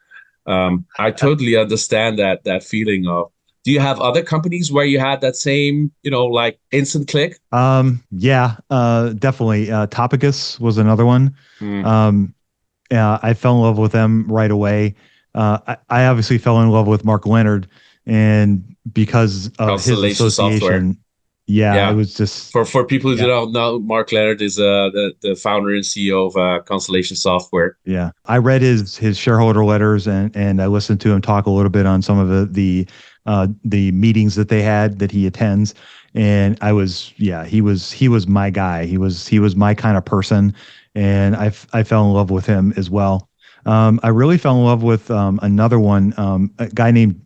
Speaker 2: I totally understand that feeling of. Do you have other companies where you had that same, like instant click?
Speaker 1: Yeah, definitely. Topicus was another one.
Speaker 2: Mm.
Speaker 1: Yeah, I fell in love with them right away. I obviously fell in love with Mark Leonard, and because of his
Speaker 2: Constellation Software.
Speaker 1: association, yeah, it
Speaker 2: Yeah.
Speaker 1: was just
Speaker 2: For people who
Speaker 1: yeah,
Speaker 2: don't know, Mark Leonard is the founder and CEO of Constellation Software.
Speaker 1: yeah. I read his shareholder letters and I listened to him talk a little bit on some of the meetings that they had that he attends. And he was my guy. He was my kind of person, and I fell in love with him as well. I really fell in love with another one, a guy named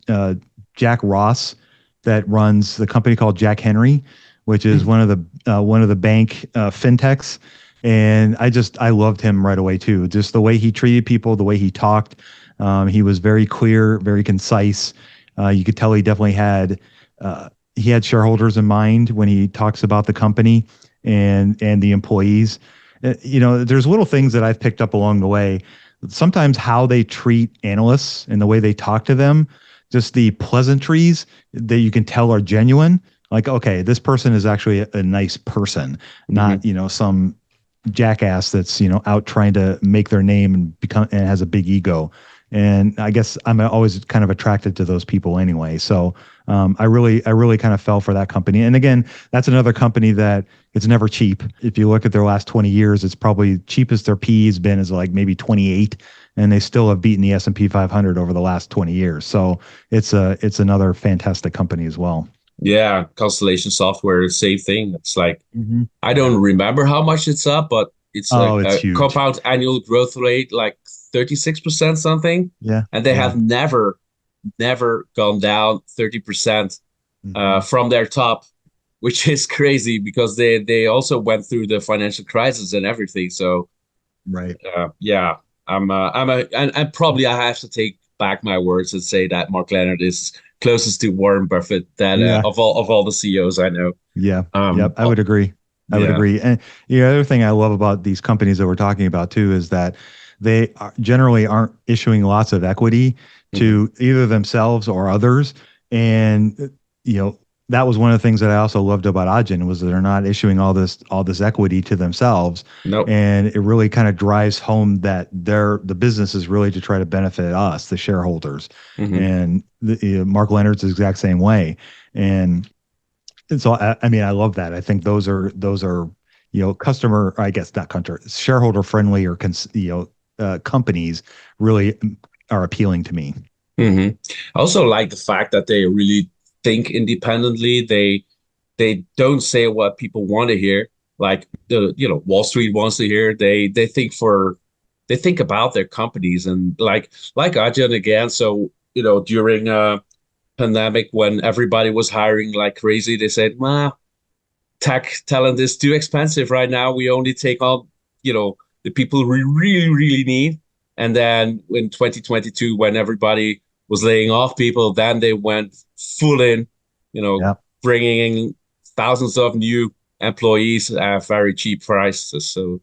Speaker 1: Jack Ross that runs the company called Jack Henry, which is one of the bank fintechs. And I loved him right away too. Just the way he treated people, the way he talked. He was very clear, very concise. You could tell he had shareholders in mind when he talks about the company and the employees. There's little things that I've picked up along the way. Sometimes how they treat analysts and the way they talk to them, just the pleasantries that you can tell are genuine. Like, okay, this person is actually a nice person, not, some jackass that's, out trying to make their name and has a big ego. And I guess I'm always kind of attracted to those people anyway. So I really kind of fell for that company. And again, that's another company that it's never cheap. If you look at their last 20 years, it's probably cheapest their PE has been is like maybe 28, and they still have beaten the S&P 500 over the last 20 years. So it's another fantastic company as well.
Speaker 2: Yeah, Constellation Software, same thing. It's like
Speaker 1: Mm-hmm.
Speaker 2: I don't remember how much it's up, but it's
Speaker 1: Oh, it's
Speaker 2: a
Speaker 1: huge.
Speaker 2: compound annual growth rate like 36% something,
Speaker 1: Yeah.
Speaker 2: and they
Speaker 1: Yeah.
Speaker 2: have never gone down 30%
Speaker 1: Mm-hmm.
Speaker 2: from their top, which is crazy because they also went through the financial crisis and everything. So
Speaker 1: Right.
Speaker 2: yeah, and probably I have to take back my words and say that Mark Leonard is closest to Warren Buffett that
Speaker 1: Yeah.
Speaker 2: of all the CEOs I know.
Speaker 1: Yeah. Yep. I
Speaker 2: Oh,
Speaker 1: would agree. I would
Speaker 2: yeah.
Speaker 1: agree. And the other thing I love about these companies that we're talking about too is that generally aren't issuing lots of equity to either themselves or others. And that was one of the things that I also loved about Adyen was that they're not issuing all this equity to themselves.
Speaker 2: Nope.
Speaker 1: And it really kind of drives home that the business is really to try to benefit us, the shareholders.
Speaker 2: Hmm.
Speaker 1: And Mark Leonard's the exact same way. And so, I mean, I love that. I think those are customer, I guess not country, shareholder friendly or companies really are appealing to me.
Speaker 2: Hmm. I also like the fact that they really think independently. They don't say what people want to hear, like Wall Street wants to hear. They think about their companies and like Ajahn again. So during pandemic when everybody was hiring like crazy, they said, "Well, tech talent is too expensive right now. We only take on the people we really really need." And then in 2022, when everybody was laying off people, then they went full in,
Speaker 1: Yeah,
Speaker 2: bringing in thousands of new employees at very cheap prices. So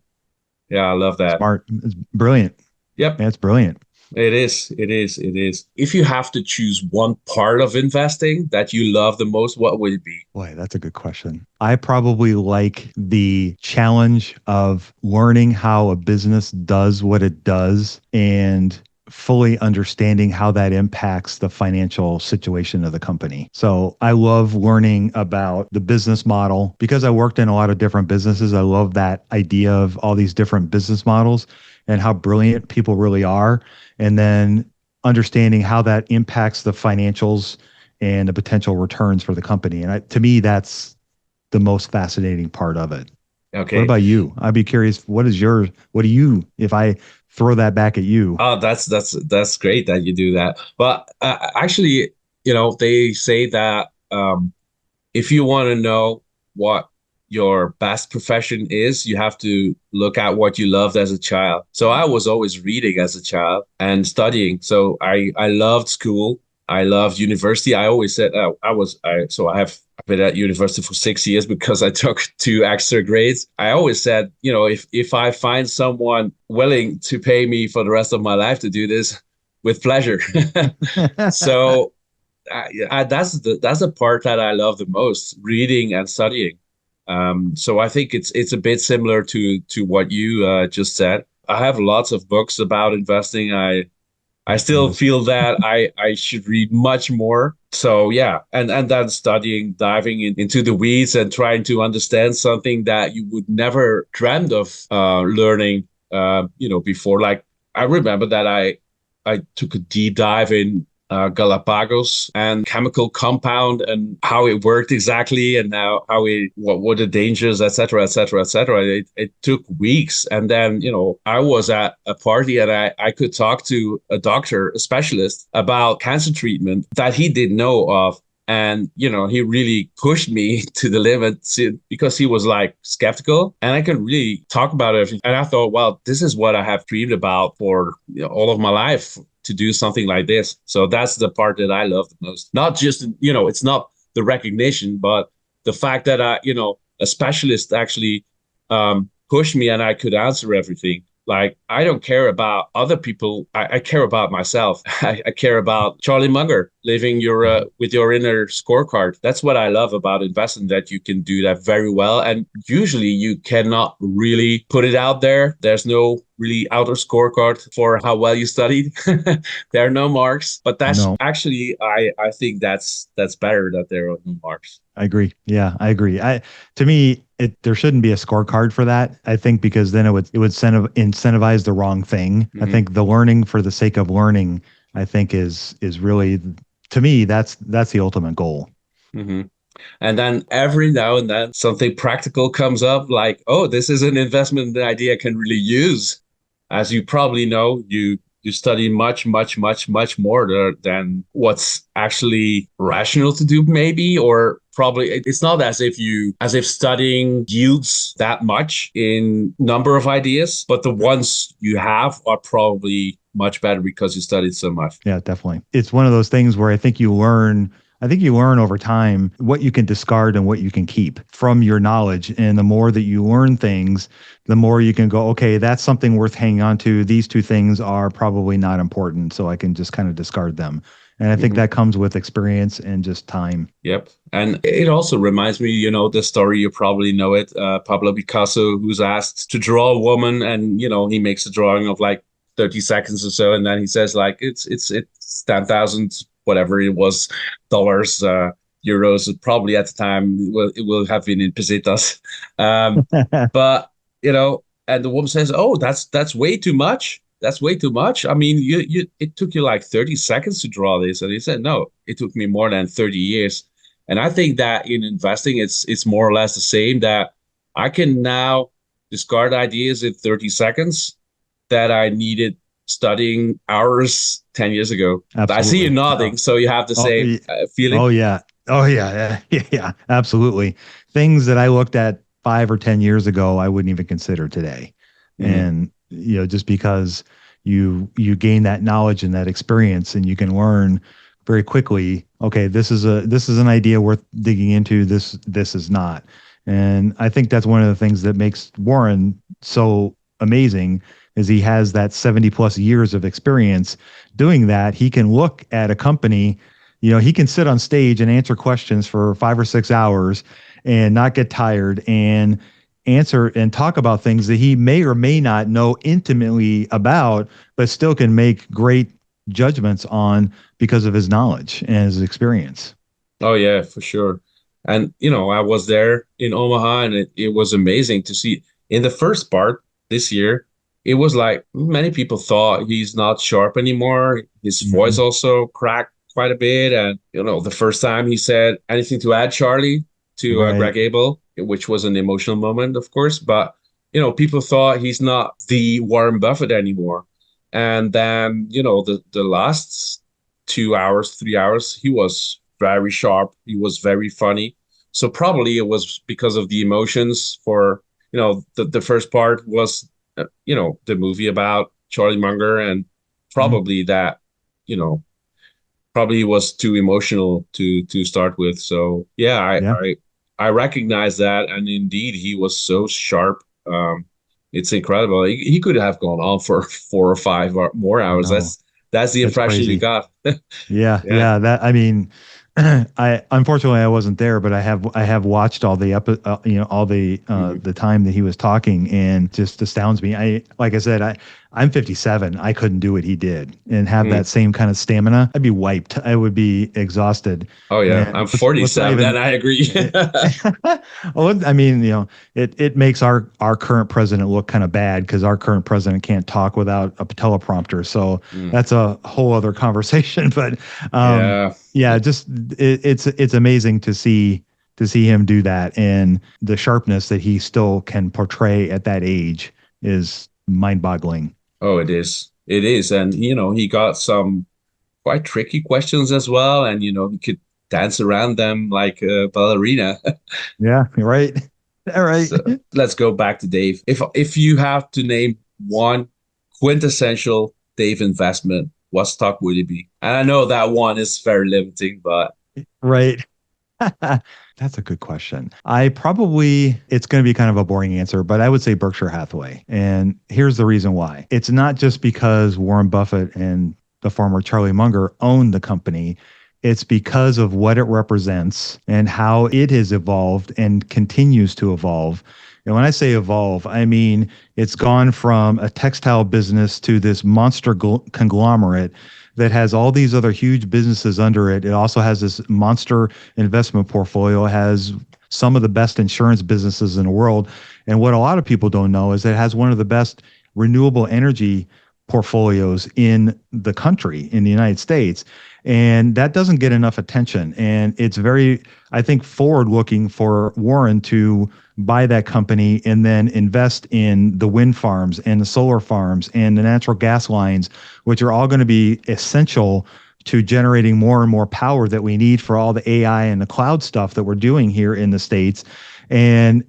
Speaker 2: yeah, I love that.
Speaker 1: smart. It's brilliant.
Speaker 2: Yep.
Speaker 1: Yeah, it's brilliant.
Speaker 2: It is. It is. It is. If you have to choose one part of investing that you love the most, what would it be?
Speaker 1: Boy, that's a good question. I probably like the challenge of learning how a business does what it does and fully understanding how that impacts the financial situation of the company. So I love learning about the business model because I worked in a lot of different businesses. I love that idea of all these different business models and how brilliant people really are. And then understanding how that impacts the financials and the potential returns for the company. And to me, that's the most fascinating part of it. What
Speaker 2: Okay.
Speaker 1: about you? I'd be curious, what do you, if I throw that back at you?
Speaker 2: Oh, that's great that you do that. But actually, they say that if you want to know what your best profession is, you have to look at what you loved as a child. So I was always reading as a child and studying. So I loved school. I loved university. I always said I've been at university for 6 years because I took 2 extra grades. I always said, if I find someone willing to pay me for the rest of my life to do this, with pleasure. So that's the part that I love the most, reading and studying. So I think it's a bit similar to what you just said. I have lots of books about investing. I still
Speaker 1: Yes.
Speaker 2: feel that I should read much more. So yeah, and then studying, diving into the weeds and trying to understand something that you would never dreamed of learning, before. Like I remember that I took a deep dive in Galapagos and chemical compound and how it worked exactly and what were the dangers, etc., etc., etc. It took weeks. And then, I was at a party and I could talk to a doctor, a specialist about cancer treatment that he didn't know of. And, he really pushed me to the limit because he was like skeptical and I could really talk about it. And I thought, well, this is what I have dreamed about for all of my life, to do something like this. So that's the part that I love the most. Not just, it's not the recognition, but the fact that a specialist actually pushed me and I could answer everything. Like, I don't care about other people. I care about myself. I care about Charlie Munger living with your inner scorecard. That's what I love about investing, that you can do that very well. And usually you cannot really put it out there. There's no really outer scorecard for how well you studied. There are no marks, but that's
Speaker 1: No,
Speaker 2: actually, I think that's better that there are no marks.
Speaker 1: I agree. Yeah, I agree. To me, there shouldn't be a scorecard for that. I think because then it would incentivize the wrong thing. I
Speaker 2: Mm-hmm.
Speaker 1: think the learning for the sake of learning, I think is really, to me, that's the ultimate goal.
Speaker 2: Mm-hmm. And then every now and then something practical comes up, like, oh, this is an investment idea I can really use. As you probably know, you study much, much, much, much more than what's actually rational to do, maybe, or probably it's not as if studying yields that much in number of ideas, but the ones you have are probably much better because you studied so much.
Speaker 1: Yeah, definitely. It's one of those things where I think you learn over time what you can discard and what you can keep from your knowledge. And the more that you learn things, the more you can go, okay, that's something worth hanging on to. These two things are probably not important, so I can just kind of discard them. And I think
Speaker 2: Mhm.
Speaker 1: that comes with experience and just time.
Speaker 2: Yep. And it also reminds me, the story, you probably know it, Pablo Picasso, who's asked to draw a woman and, he makes a drawing of like 30 seconds or so. And then he says like, it's 10,000, whatever it was, dollars, euros, probably at the time, it will have been in pesetas. Um, but, and the woman says, oh, that's way too much. That's way too much. I mean, it took you like 30 seconds to draw this. And he said, no, it took me more than 30 years. And I think that in investing, it's more or less the same, that I can now discard ideas in 30 seconds that I needed studying hours 10 years ago. I see you
Speaker 1: Absolutely.
Speaker 2: nodding, so you have the
Speaker 1: Oh,
Speaker 2: same feeling.
Speaker 1: oh yeah. Oh yeah. Yeah. Yeah. Absolutely. Things that I looked at 5 or 10 years ago, I wouldn't even consider today.
Speaker 2: Mhm.
Speaker 1: And, just because you gain that knowledge and that experience and you can learn very quickly, okay, this is an idea worth digging into. This is not. And I think that's one of the things that makes Warren so amazing is he has that 70 plus years of experience doing that. He can look at a company, he can sit on stage and answer questions for 5 or 6 hours and not get tired and answer and talk about things that he may or may not know intimately about, but still can make great judgments on because of his knowledge and his experience.
Speaker 2: Oh yeah, for sure. And I was there in Omaha, and it was amazing to see. In the first part this year, it was like many people thought he's not sharp anymore. His voice also cracked quite a bit. And the first time he said anything to add, Charlie, to
Speaker 1: Right.
Speaker 2: Greg Abel, which was an emotional moment, of course. But people thought he's not the Warren Buffett anymore. And then the last 2 hours, 3 hours, he was very sharp. He was very funny. So probably it was because of the emotions. For the first part was the movie about Charlie Munger, and
Speaker 1: Mhm.
Speaker 2: probably that probably was too emotional to start with. So yeah,
Speaker 1: Yeah.
Speaker 2: I recognize that, and indeed he was so sharp. It's incredible. He could have gone on for 4 or 5 more
Speaker 1: I
Speaker 2: hours.
Speaker 1: know.
Speaker 2: That's the
Speaker 1: It's
Speaker 2: impression you
Speaker 1: crazy.
Speaker 2: got.
Speaker 1: Yeah,
Speaker 2: Yeah.
Speaker 1: yeah. That I mean, I unfortunately I wasn't there, but I have watched all
Speaker 2: Mhm.
Speaker 1: the time that he was talking, and just astounds me. Like I said, I'm 57. I couldn't do what he did and have
Speaker 2: Mm.
Speaker 1: that same kind of stamina. I'd be wiped. I would be exhausted.
Speaker 2: Oh yeah,
Speaker 1: And
Speaker 2: I'm
Speaker 1: let's not
Speaker 2: 47, and
Speaker 1: even.
Speaker 2: I agree.
Speaker 1: Well, I mean, it makes our current president look kind of bad because our current president can't talk without a teleprompter. So
Speaker 2: Mm.
Speaker 1: that's a whole other conversation. But
Speaker 2: Yeah.
Speaker 1: yeah, just it's amazing to see him do that, and the sharpness that he still can portray at that age is mind-boggling.
Speaker 2: Oh, it is. It is, and he got some quite tricky questions as well, and he could dance around them like a ballerina.
Speaker 1: Yeah, right. All right.
Speaker 2: So let's go back to Dave. If you have to name one quintessential Dave investment, what stock would it be? And I know that one is very limiting, but
Speaker 1: Right. That's a good question. It's going to be kind of a boring answer, but I would say Berkshire Hathaway. And here's the reason why. It's not just because Warren Buffett and the former Charlie Munger owned the company. It's because of what it represents and how it has evolved and continues to evolve. And when I say evolve, I mean it's gone from a textile business to this monster conglomerate that has all these other huge businesses under it. It also has this monster investment portfolio, has some of the best insurance businesses in the world. And what a lot of people don't know is it has one of the best renewable energy portfolios in the country, in the United States. And that doesn't get enough attention. And it's very, I think, forward looking for Warren to buy that company and then invest in the wind farms and the solar farms and the natural gas lines, which are all going to be essential to generating more and more power that we need for all the AI and the cloud stuff that we're doing here in the States. And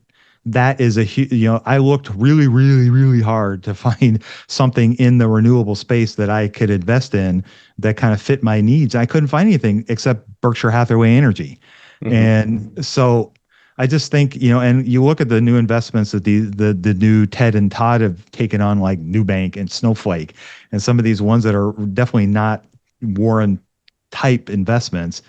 Speaker 1: that is I looked really, really, really hard to find something in the renewable space that I could invest in that kind of fit my needs. I couldn't find anything except Berkshire Hathaway Energy.
Speaker 2: mhm.
Speaker 1: And so I just think, and you look at the new investments that the new Ted and Todd have taken on, like Nubank and Snowflake, and some of these ones that are definitely not Warren type investments.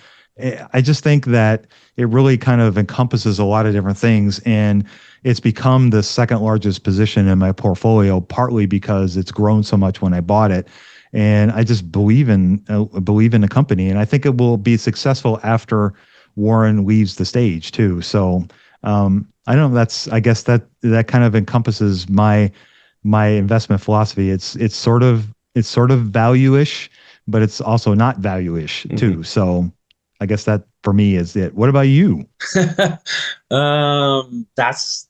Speaker 1: I just think that it really kind of encompasses a lot of different things, and it's become the second largest position in my portfolio, partly because it's grown so much when I bought it, and I just believe in the company, and I think it will be successful after Warren leaves the stage too. So I don't know. I guess that kind of encompasses my investment philosophy. It's sort of value-ish, but it's also not value-ish
Speaker 2: Mhm.
Speaker 1: too. So I guess that for me is it. What about you?
Speaker 2: That's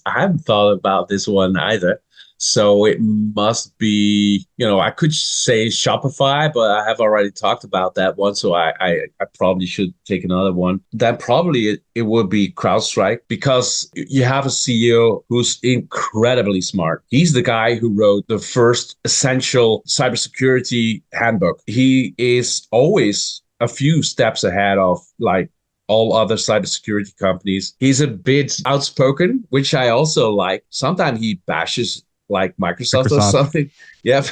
Speaker 2: I haven't thought about this one either. So it must be, I could say Shopify, but I have already talked about that one, so I probably should take another one. Then probably it would be CrowdStrike, because you have a CEO who's incredibly smart. He's the guy who wrote the first essential cybersecurity handbook. He is always a few steps ahead of like all other cybersecurity companies. He's a bit outspoken, which I also like. Sometimes he bashes like Microsoft or
Speaker 1: Microsoft.
Speaker 2: something. Yeah.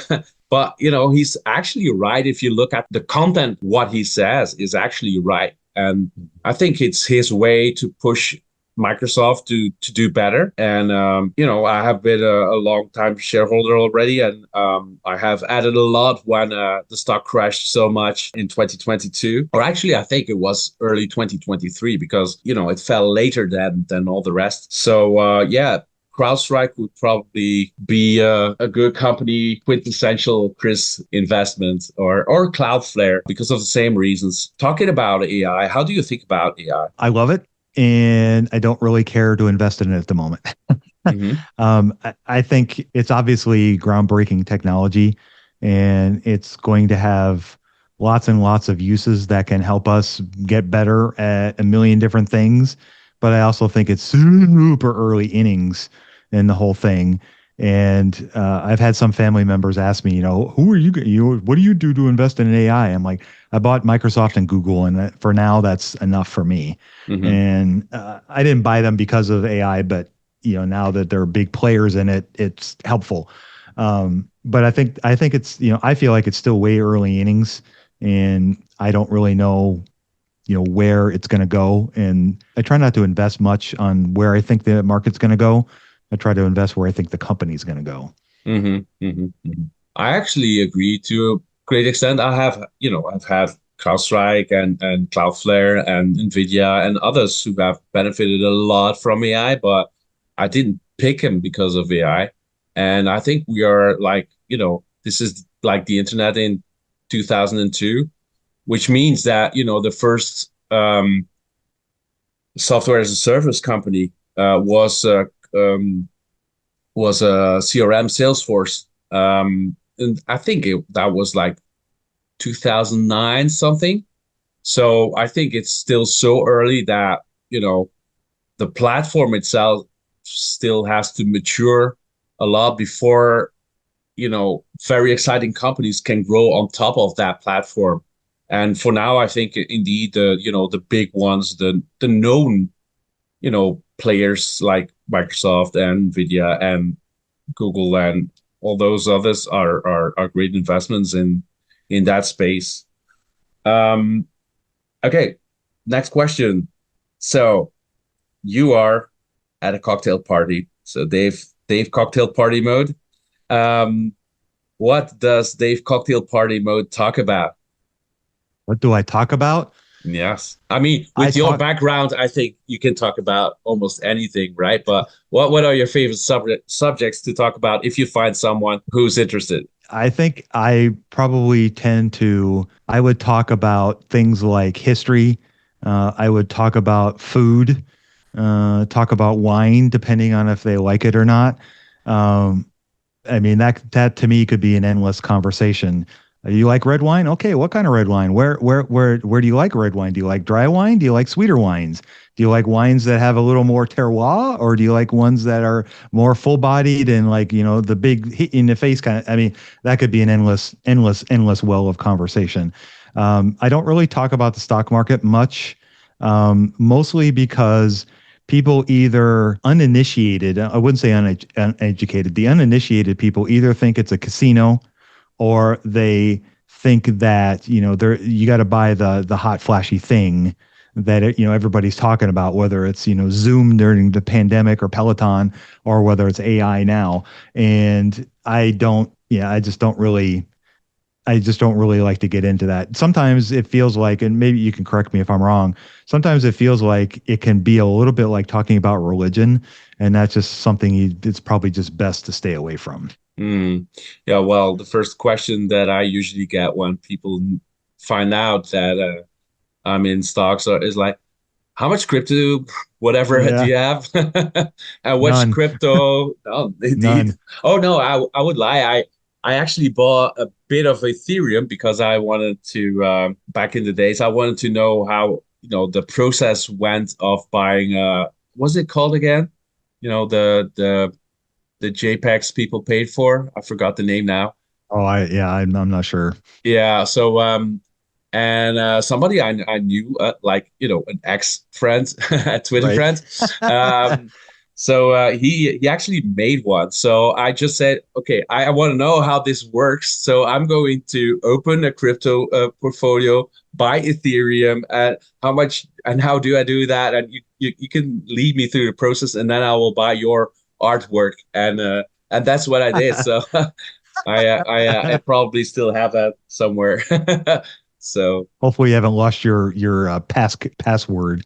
Speaker 2: But, he's actually right. If you look at the content, what he says is actually right. And I think it's his way to push Microsoft to do better. And, I have been a long time shareholder already. And I have added a lot when the stock crashed so much in 2022. Or actually, I think it was early 2023 because, it fell later than all the rest. So, yeah. CrowdStrike would probably be a good company, quintessential Chris investment, or Cloudflare because of the same reasons. Talking about AI, how do you think about AI?
Speaker 1: I love it, and I don't really care to invest in it at the moment.
Speaker 2: Mm-hmm.
Speaker 1: I think it's obviously groundbreaking technology, and it's going to have lots and lots of uses that can help us get better at a million different things. But I also think it's super early innings in the whole thing. And I've had some family members ask me, who are you? What do you do to invest in AI? I'm like, I bought Microsoft and Google, and for now, that's enough for me.
Speaker 2: Mm-hmm.
Speaker 1: And I didn't buy them because of AI, but now that they're big players in it, it's helpful. But I think it's, I feel like it's still way early innings, and I don't really know, where it's going to go. And I try not to invest much on where I think the market's going to go. I try to invest where I think the company's going to go.
Speaker 2: Mm-hmm. Mm-hmm. Mm-hmm. I actually agree to a great extent. I've had CrowdStrike and Cloudflare and NVIDIA and others who have benefited a lot from AI, but I didn't pick them because of AI. And I think we are like, this is like the internet in 2002, which means that, the first software as a service company um, was a CRM Salesforce. And I think that was like 2009 something. So I think it's still so early that, the platform itself still has to mature a lot before, very exciting companies can grow on top of that platform. And for now, I think indeed the big ones, the known, players like Microsoft and Nvidia and Google and all those others are great investments in that space. Um, okay, next question. So you are at a cocktail party. So Dave cocktail party mode. Um, what does Dave cocktail party mode talk about?
Speaker 1: What do I talk about?
Speaker 2: Yes. I mean,
Speaker 1: I
Speaker 2: with your
Speaker 1: talk
Speaker 2: background, I think you can talk about almost anything, right? But what are your favorite subjects to talk about if you find someone who's interested?
Speaker 1: I think I probably I would talk about things like history. I would talk about food, talk about wine, depending on if they like it or not. Um, I mean, that to me could be an endless conversation. You like red wine? Okay, what kind of red wine? Where do you like red wine? Do you like dry wine? Do you like sweeter wines? Do you like wines that have a little more terroir, or do you like ones that are more full bodied and like, the big hit in the face kind of? I mean, that could be an endless well of conversation. I don't really talk about the stock market much, mostly because people either uninitiated, I wouldn't say uneducated, the uninitiated people either think it's a casino, or they think that, you got to buy the hot flashy thing that everybody's talking about, whether it's Zoom during the pandemic or Peloton, or whether it's AI now. And I just don't really like to get into that. Sometimes it feels like, and maybe you can correct me if I'm wrong, sometimes it feels like it can be a little bit like talking about religion, and that's just something it's probably just best to stay away from.
Speaker 2: Mm. Yeah, well, the first question that I usually get when people find out that I'm in stocks is like, how much crypto, whatever, do
Speaker 1: Yeah,
Speaker 2: you have? And which
Speaker 1: none,
Speaker 2: crypto? Oh, indeed.
Speaker 1: none.
Speaker 2: Oh no, I would lie. I actually bought a bit of Ethereum because I wanted to back in the days. I wanted to know how the process went of buying. What's it called again? The JPEGs people paid for. I forgot the name now.
Speaker 1: Oh, I'm not sure.
Speaker 2: Yeah. So and somebody I knew, like an ex friend, a Twitter
Speaker 1: Right.
Speaker 2: friend, um, So he actually made one. So I just said, okay, I want to know how this works. So I'm going to open a crypto portfolio, buy Ethereum, and how do I do that? And you can lead me through the process, and then I will buy your artwork, and that's what I did. So I probably still have that somewhere. So
Speaker 1: Hopefully you haven't lost your password.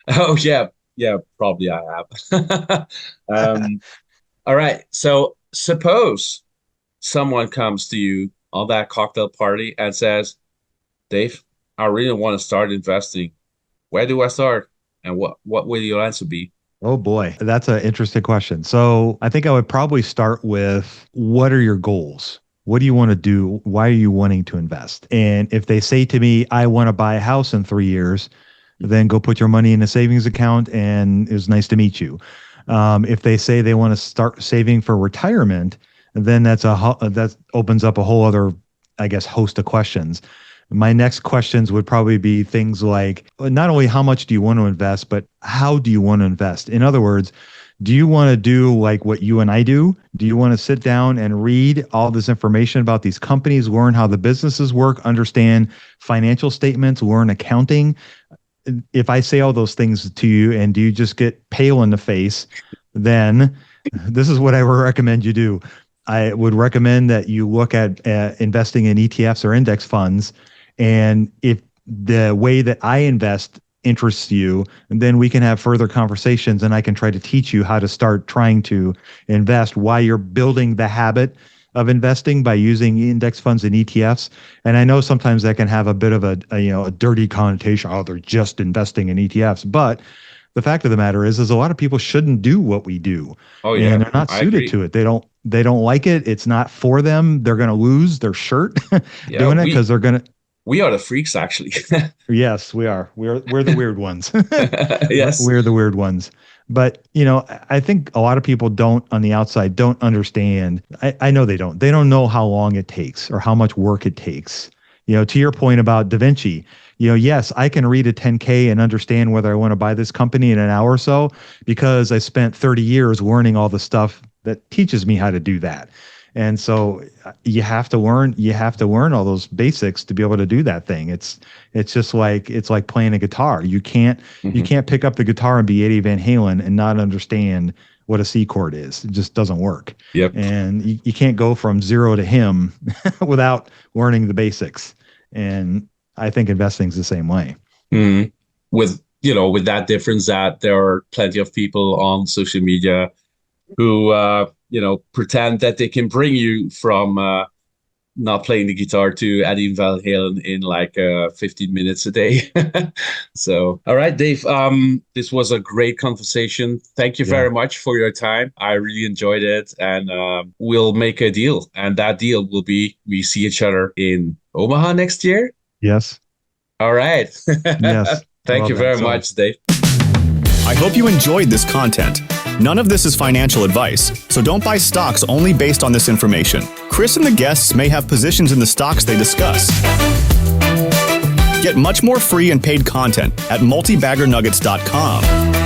Speaker 2: oh yeah, probably I have. All right. So suppose someone comes to you on that cocktail party and says, Dave, I really want to start investing. Where do I start? And what will your answer be?
Speaker 1: Oh boy, that's an interesting question. So I think I would probably start with, what are your goals? What do you want to do? Why are you wanting to invest? And if they say to me, I want to buy a house in 3 years, then go put your money in a savings account and it was nice to meet you. If they say they want to start saving for retirement, then that opens up a whole other, I guess, host of questions. My next questions would probably be things like, not only how much do you want to invest, but how do you want to invest? In other words, do you want to do like what you and I do? Do you want to sit down and read all this information about these companies, learn how the businesses work, understand financial statements, learn accounting? If I say all those things to you and do you just get pale in the face, then this is what I would recommend you do. I would recommend that you look at investing in ETFs or index funds. And if the way that I invest interests you, then we can have further conversations and I can try to teach you how to start trying to invest while you're building the habit of investing by using index funds and ETFs. And I know sometimes that can have a bit of a dirty connotation. Oh, they're just investing in ETFs. But the fact of the matter is a lot of people shouldn't do what we do.
Speaker 2: Oh yeah,
Speaker 1: and they're not suited to it. They don't like it. It's not for them. They're going to lose their shirt doing it because they're going to.
Speaker 2: We are the freaks, actually.
Speaker 1: Yes, we are. We're the weird ones.
Speaker 2: Yes,
Speaker 1: we're the weird ones. But I think a lot of people on the outside don't understand. I know they don't. They don't know how long it takes or how much work it takes. To your point about Da Vinci, yes, I can read a 10K and understand whether I want to buy this company in an hour or so because I spent 30 years learning all the stuff that teaches me how to do that. And so you have to learn all those basics to be able to do that thing. It's just like playing a guitar. You can't pick up the guitar and be Eddie Van Halen and not understand what a C chord is. It just doesn't work.
Speaker 2: Yep.
Speaker 1: And you can't go from zero to him without learning the basics. And I think investing is the same way.
Speaker 2: Mm-hmm. With that difference that there are plenty of people on social media who pretend that they can bring you from not playing the guitar to Eddie Van Halen in like 15 minutes a day. So, all right, Dave, this was a great conversation. Thank you very much for your time. I really enjoyed it. And we'll make a deal. And that deal will be we see each other in Omaha next year.
Speaker 1: Yes.
Speaker 2: All right.
Speaker 1: Yes.
Speaker 2: Thank you very much, Dave.
Speaker 3: I hope you enjoyed this content. None of this is financial advice, so don't buy stocks only based on this information. Chris and the guests may have positions in the stocks they discuss. Get much more free and paid content at multibaggernuggets.com.